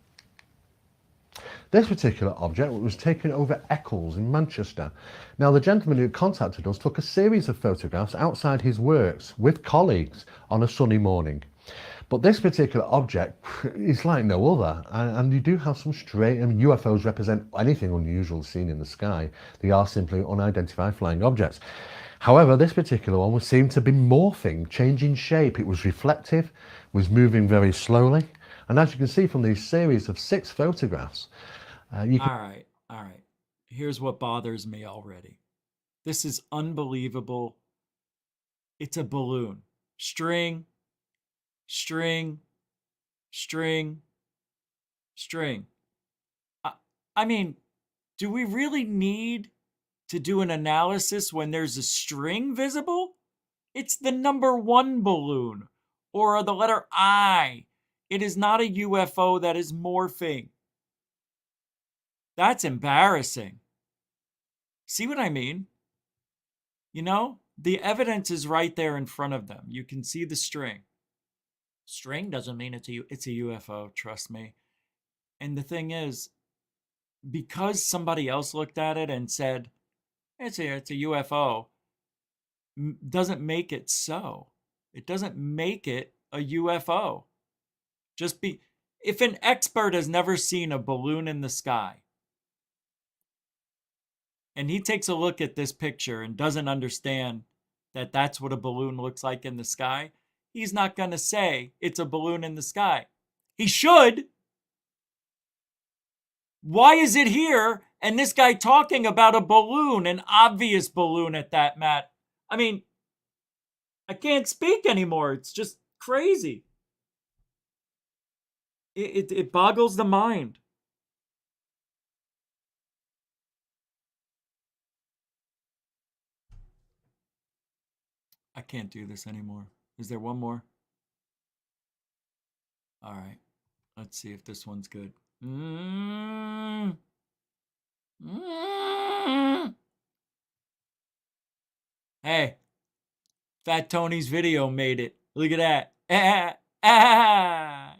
This particular object was taken over Eccles in Manchester. Now the gentleman who contacted us took a series of photographs outside his works with colleagues on a sunny morning. But this particular object is like no other, and you do have some strange... I mean, UFOs represent anything unusual seen in the sky. They are simply unidentified flying objects. However, this particular one seemed to be morphing, changing shape. It was reflective, was moving very slowly. And as you can see from these series of 6 photographs, you can... All right. Here's what bothers me already. This is unbelievable. It's a balloon. String. I mean, do we really need to do an analysis when there's a string visible? It's the number 1 balloon, or the letter I. It is not a UFO that is morphing. That's embarrassing. See what I mean? You know, the evidence is right there in front of them. You can see the string. String doesn't mean it's a UFO, trust me. And the thing is, because somebody else looked at it and said, it's a UFO, doesn't make it so. It doesn't make it a UFO. If an expert has never seen a balloon in the sky, and he takes a look at this picture and doesn't understand that that's what a balloon looks like in the sky, he's not going to say it's a balloon in the sky. He should. Why is it here? And this guy talking about a balloon, an obvious balloon at that, Matt. I mean, I can't speak anymore. It's just crazy. It boggles the mind. I can't do this anymore. Is there one more? All right. Let's see if this one's good. Hey, Fat Tony's video made it. Look at that.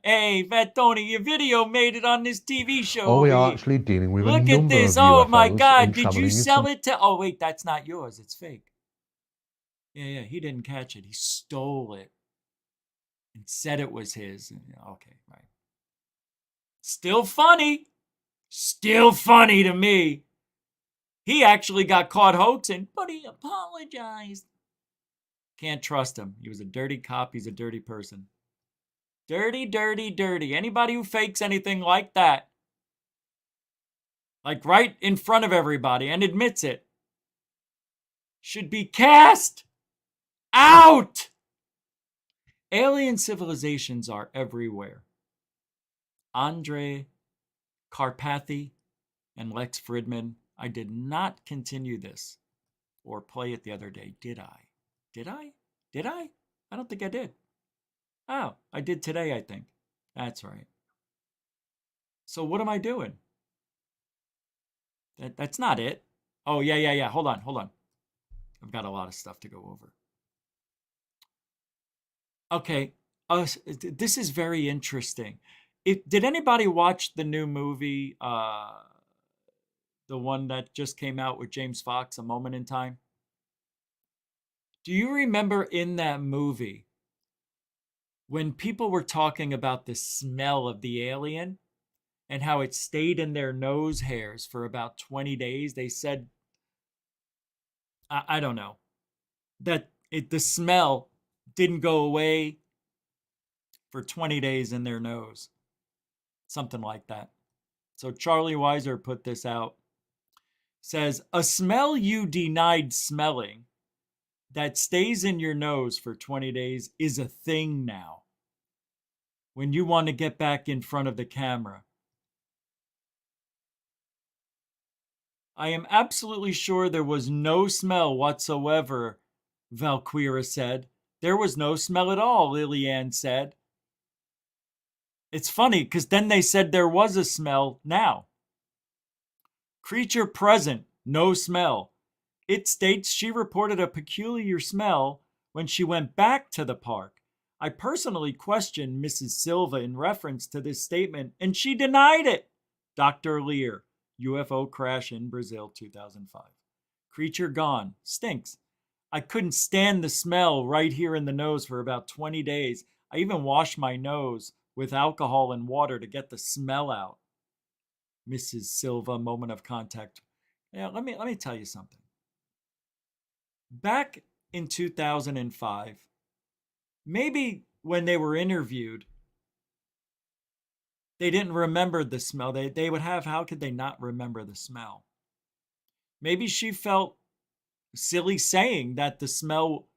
Hey, Fat Tony, your video made it on this TV show. Oh, we are actually dealing with Look a number at this. of Oh UFOs my God. Did you traveling sell it to... Oh, wait, that's not yours. It's fake. Yeah, he didn't catch it. He stole it and said it was his. Okay, right. Still funny. Still funny to me. He actually got caught hoaxing, but he apologized. Can't trust him. He was a dirty cop. He's a dirty person. Dirty, dirty, dirty. Anybody who fakes anything like that, like right in front of everybody and admits it, should be cast out. Alien civilizations are everywhere. Andre Karpathy and Lex Fridman. I did not continue this or play it the other day, did I? Did I? Did I? I don't think I did. Oh, I did today, I think. That's right. So what am I doing? That's not it. Oh, yeah. Hold on. I've got a lot of stuff to go over. Okay, this is very interesting. Did anybody watch the new movie, the one that just came out with James Fox, A Moment in Time? Do you remember in that movie when people were talking about the smell of the alien and how it stayed in their nose hairs for about 20 days? They said, I don't know, that the smell didn't go away for 20 days in their nose. Something like that. So Charlie Weiser put this out. Says, a smell you denied smelling that stays in your nose for 20 days is a thing now. When you want to get back in front of the camera. I am absolutely sure there was no smell whatsoever, Valquira said. There was no smell at all, Lillian said. It's funny, because then they said there was a smell now. Creature present, no smell. It states she reported a peculiar smell when she went back to the park. I personally questioned Mrs. Silva in reference to this statement, and she denied it. Dr. Lear, UFO crash in Brazil, 2005. Creature gone. Stinks. I couldn't stand the smell right here in the nose for about 20 days. I even washed my nose with alcohol and water to get the smell out. Mrs. Silva, moment of contact. Yeah, let me tell you something. Back in 2005, maybe when they were interviewed, they didn't remember the smell. They would have, how could they not remember the smell? Maybe she felt silly saying that the smell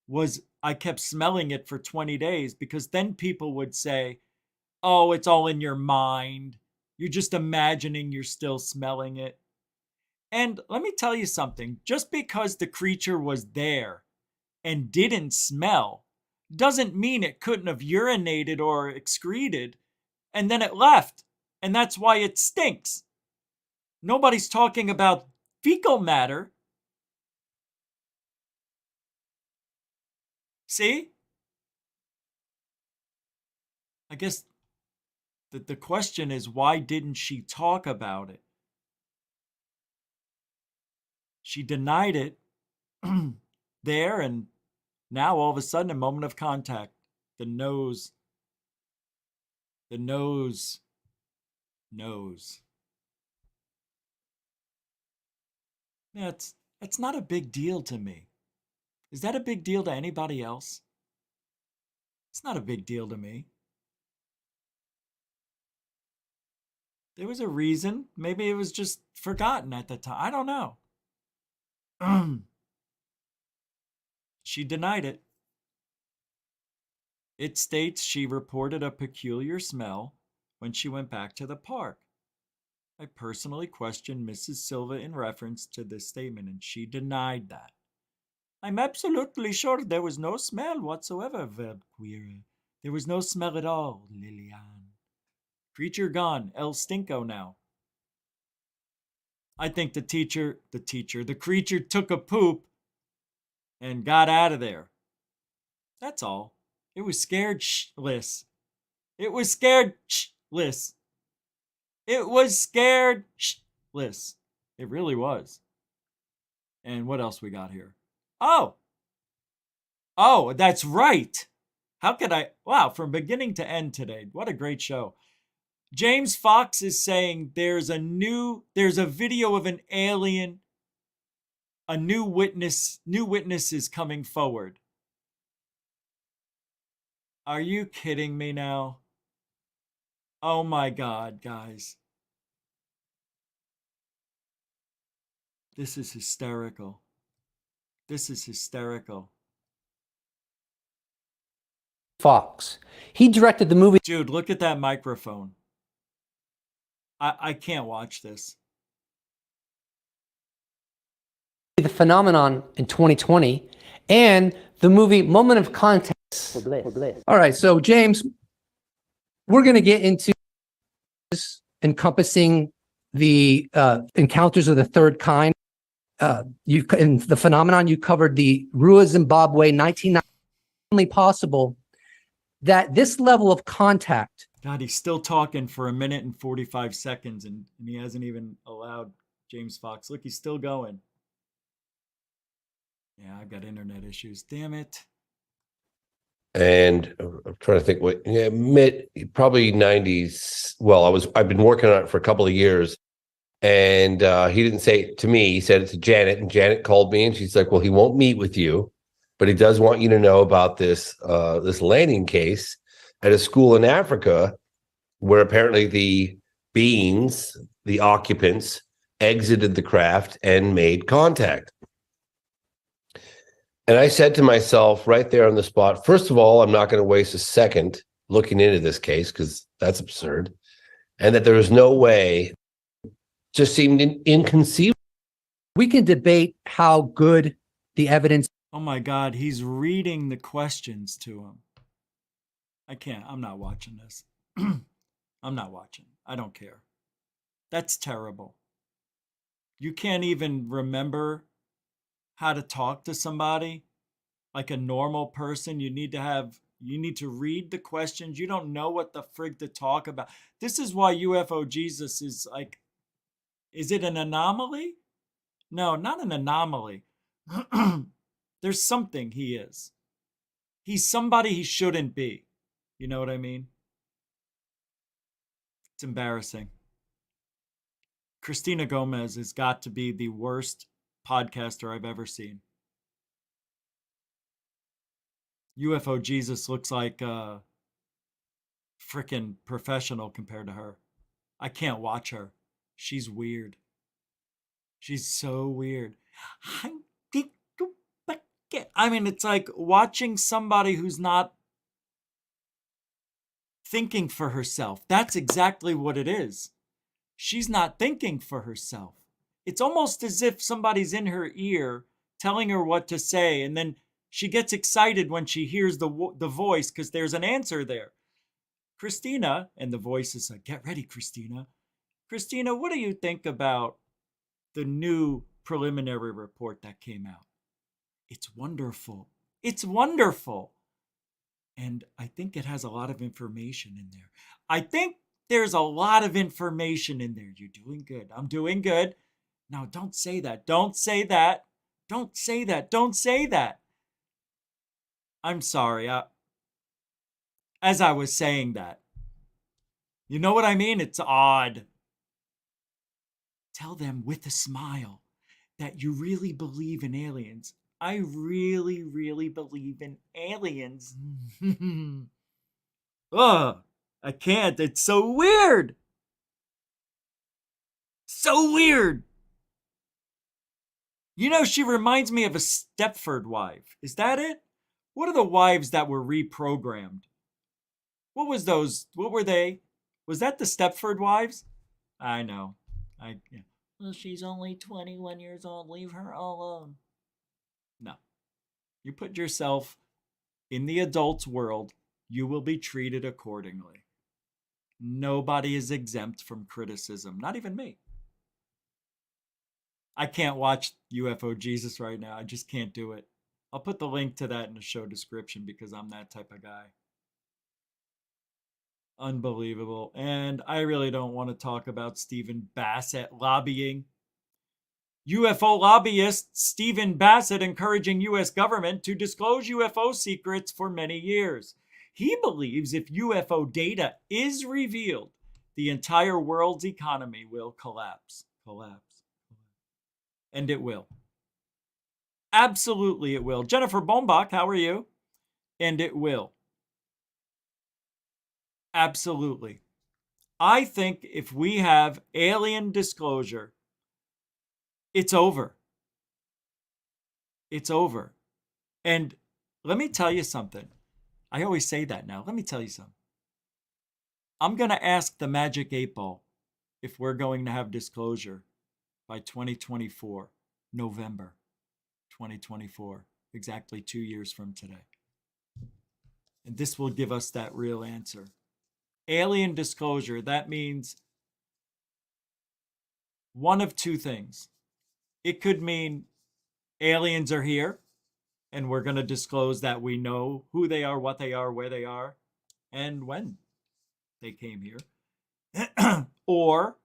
was, I kept smelling it for 20 days, because then people would say, oh, it's all in your mind. You're just imagining you're still smelling it. And let me tell you something, just because the creature was there and didn't smell doesn't mean it couldn't have urinated or excreted and then it left. And that's why it stinks. Nobody's talking about fecal matter. See? I guess the question is, why didn't she talk about it? She denied it there, and now all of a sudden, a moment of contact. The nose knows. That's not a big deal to me. Is that a big deal to anybody else? It's not a big deal to me. There was a reason. Maybe it was just forgotten at the time. I don't know. She denied it. It states she reported a peculiar smell when she went back to the park. I personally questioned Mrs. Silva in reference to this statement, and she denied that. I'm absolutely sure there was no smell whatsoever, Valquira. There was no smell at all, Lilian. Creature gone, El Stinko now. I think the creature took a poop and got out of there. That's all. It was scared shitless. It was scared shitless. It was scared shitless. It really was. And what else we got here? Oh, Oh, that's right. How could I? Wow, from beginning to end today. What a great show. James Fox is saying there's a video of an alien, a new witnesses coming forward. Are you kidding me now? Oh my God, guys. This is hysterical. This is hysterical. Fox. He directed the movie. Dude, look at that microphone. I can't watch this. The Phenomenon in 2020 and the movie Moment of Context. All right, so James, we're going to get into this encompassing the encounters of the third kind. In the phenomenon, you covered the Rua, Zimbabwe, 1990. Only possible that this level of contact. God, he's still talking for 1 minute and 45 seconds, and he hasn't even allowed James Fox. Look, he's still going. Yeah, I've got internet issues. Damn it. And I'm trying to think probably 90s. Well, I've been working on it for a couple of years, and he didn't say it to me. He said it to Janet, and Janet called me, and she's like, "Well, he won't meet with you, but he does want you to know about this landing case at a school in Africa, where apparently the beings, the occupants, exited the craft and made contact." And I said to myself right there on the spot, first of all, I'm not going to waste a second looking into this case because that's absurd. And that there was no way, just seemed inconceivable. We can debate how good the evidence. Oh my God, he's reading the questions to him. I can't. I'm not watching this. I'm not watching. I don't care. That's terrible. You can't even remember how to talk to somebody like a normal person. You need to read the questions. You don't know what the frig to talk about. This is why UFO Jesus is like, is it an anomaly? No, not an anomaly. There's something he is. He's somebody he shouldn't be. You know what I mean? It's embarrassing. Christina Gomez has got to be the worst podcaster I've ever seen. UFO Jesus looks like a freaking professional compared to her. I can't watch her. She's weird. She's so weird. I mean, it's like watching somebody who's not thinking for herself. That's exactly what it is. She's not thinking for herself. It's almost as if somebody's in her ear telling her what to say, and then she gets excited when she hears the voice because there's an answer there. Christina, and the voice is like, "Get ready, Christina. Christina, what do you think about the new preliminary report that came out?" It's wonderful. It's wonderful. And I think it has a lot of information in there. I think there's a lot of information in there. You're doing good. I'm doing good. Now, don't say that. Don't say that. Don't say that. Don't say that. I'm sorry. As I was saying that. You know what I mean? It's odd. Tell them with a smile that you really believe in aliens. I really, really believe in aliens. Ugh, I can't. It's so weird. So weird. You know, she reminds me of a Stepford wife. Is that it? What are the wives that were reprogrammed? What was those? What were they? Was that the Stepford wives? I know. Yeah. Well, she's only 21 years old. Leave her alone. No. You put yourself in the adult's world, you will be treated accordingly. Nobody is exempt from criticism, not even me. I can't watch UFO Jesus right now. I just can't do it. I'll put the link to that in the show description because I'm that type of guy. Unbelievable. And I really don't want to talk about Stephen Bassett lobbying. UFO lobbyist Stephen Bassett encouraging U.S. government to disclose UFO secrets for many years. He believes if UFO data is revealed, the entire world's economy will collapse. And it will. Absolutely it will. Jennifer Bombach, how are you? And it will. Absolutely. I think if we have alien disclosure, it's over. It's over. And let me tell you something. I always say that now. Let me tell you something. I'm going to ask the Magic 8 Ball if we're going to have disclosure by 2024, November 2024, exactly 2 years from today. And this will give us that real answer. Alien disclosure, that means one of two things. It could mean aliens are here and we're going to disclose that we know who they are, what they are, where they are, and when they came here. Or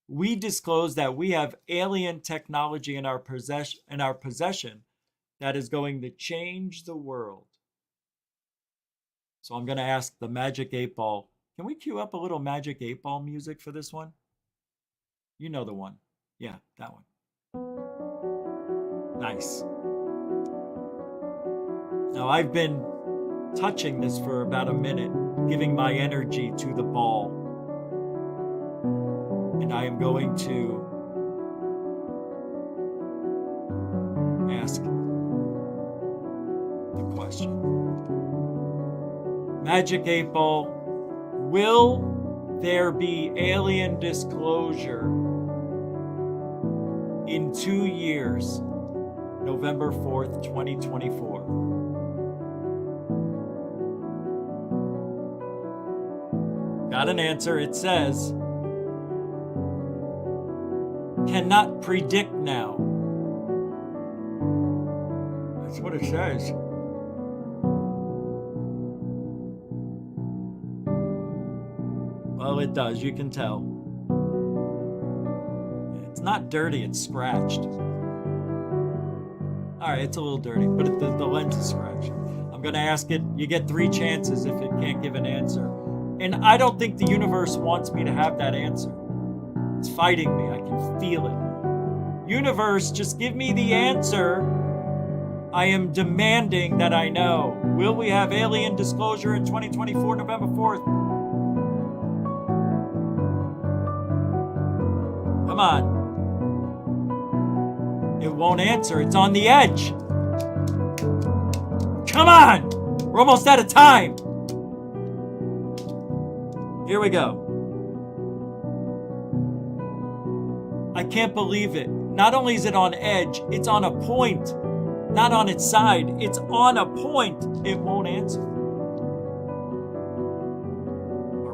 we disclose that we have alien technology in our possession that is going to change the world. So I'm going to ask the Magic 8 Ball. Can we cue up a little Magic 8 Ball music for this one? You know the one. Yeah, that one. Nice. Now I've been touching this for about a minute, giving my energy to the ball. And I am going to ask the question. Magic 8 Ball, will there be alien disclosure in 2 years, November 4th, 2024? Got an answer. It says, cannot predict now. That's what it says. Well, it does. You can tell. It's not dirty. It's scratched. All right, it's a little dirty, but the lens is scratched. I'm going to ask it. You get 3 chances if it can't give an answer. And I don't think the universe wants me to have that answer. It's fighting me. I can feel it. Universe, just give me the answer. I am demanding that I know. Will we have alien disclosure in 2024, November 4th? Come on. It won't answer. It's on the edge. Come on. We're almost out of time. Here we go. I can't believe it. Not only is it on edge, it's on a point. Not on its side. It's on a point. It won't answer. Are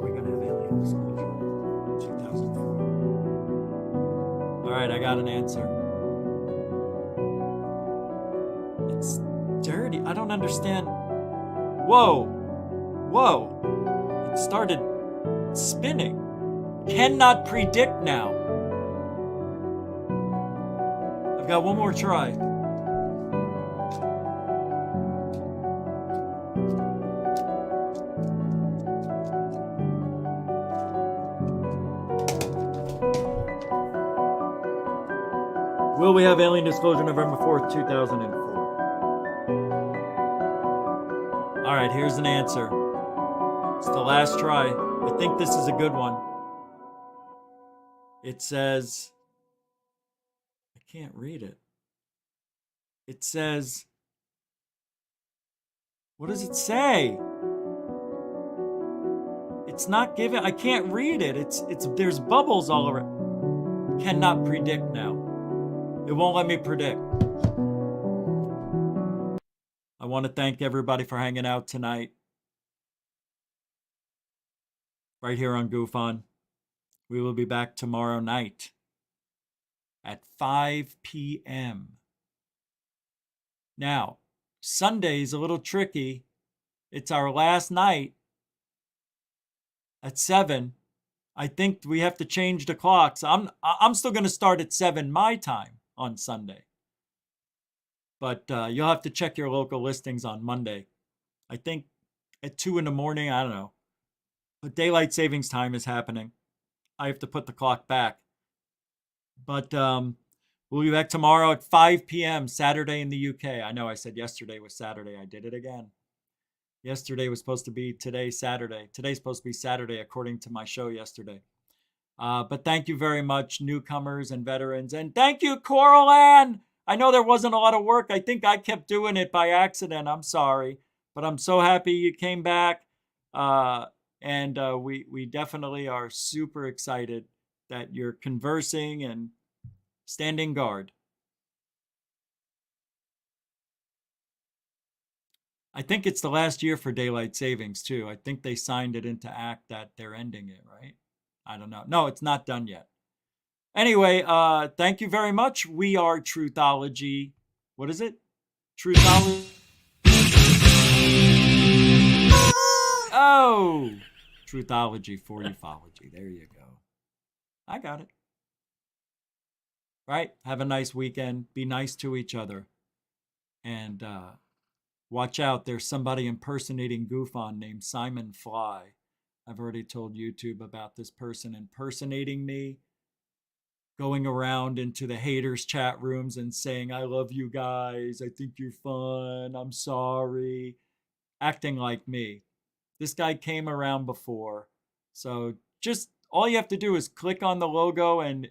we going to have alien disclosure? 2004. All right, I got an answer. It's dirty. I don't understand. Whoa. Whoa. It started spinning. Cannot predict now. I've got one more try. Will we have alien disclosure November 4th, 2004? All right, here's an answer. It's the last try. I think this is a good one. It says, I can't read it. It says, what does it say? It's not given. I can't read it. It's there's bubbles all around. Cannot predict now. It won't let me predict. I want to thank everybody for hanging out tonight. Right here on GUFON. We will be back tomorrow night at 5 p.m. Now, Sunday's a little tricky. It's our last night at 7. I think we have to change the clocks. I'm still going to start at 7 my time on Sunday. But you'll have to check your local listings on Monday. I think at 2 in the morning, I don't know. But daylight savings time is happening. I have to put the clock back. But we'll be back tomorrow at 5 p.m. Saturday in the UK. I know I said yesterday was Saturday. I did it again. Yesterday was supposed to be today, Saturday. Today's supposed to be Saturday, according to my show yesterday. But thank you very much, newcomers and veterans. And thank you, Coral Ann. I know there wasn't a lot of work. I think I kept doing it by accident. I'm sorry. But I'm so happy you came back. And we definitely are super excited that you're conversing and standing guard. I think it's the last year for daylight savings, too. I think they signed it into act that they're ending it, right? I don't know. No, it's not done yet. Anyway, thank you very much. We are Truthology. What is it? Truthology. Oh, Truthology for ufology. There you go. I got it. Right? Have a nice weekend. Be nice to each other. And watch out. There's somebody impersonating GUFON named Simon Fly. I've already told YouTube about this person impersonating me, going around into the haters chat rooms and saying, I love you guys. I think you're fun. I'm sorry. Acting like me. This guy came around before. So just all you have to do is click on the logo and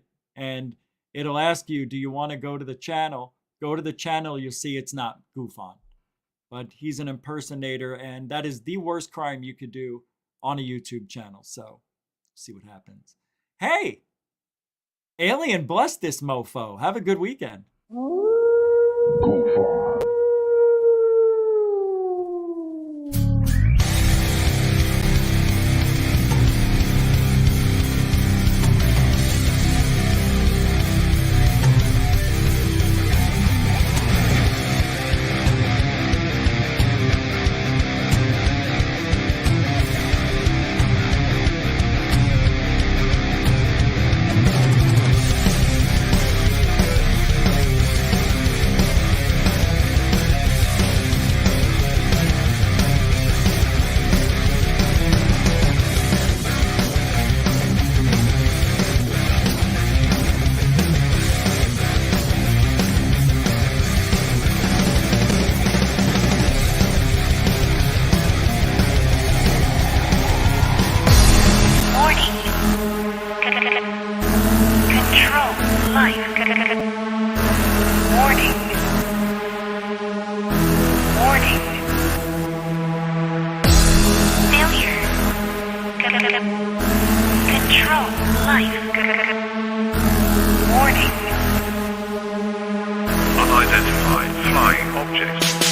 it'll ask you, do you want to go to the channel? Go to the channel, you'll see it's not GUFON. But he's an impersonator, and that is the worst crime you could do on a YouTube channel. So see what happens. Hey, Alien, bless this mofo. Have a good weekend. Unidentified flying object.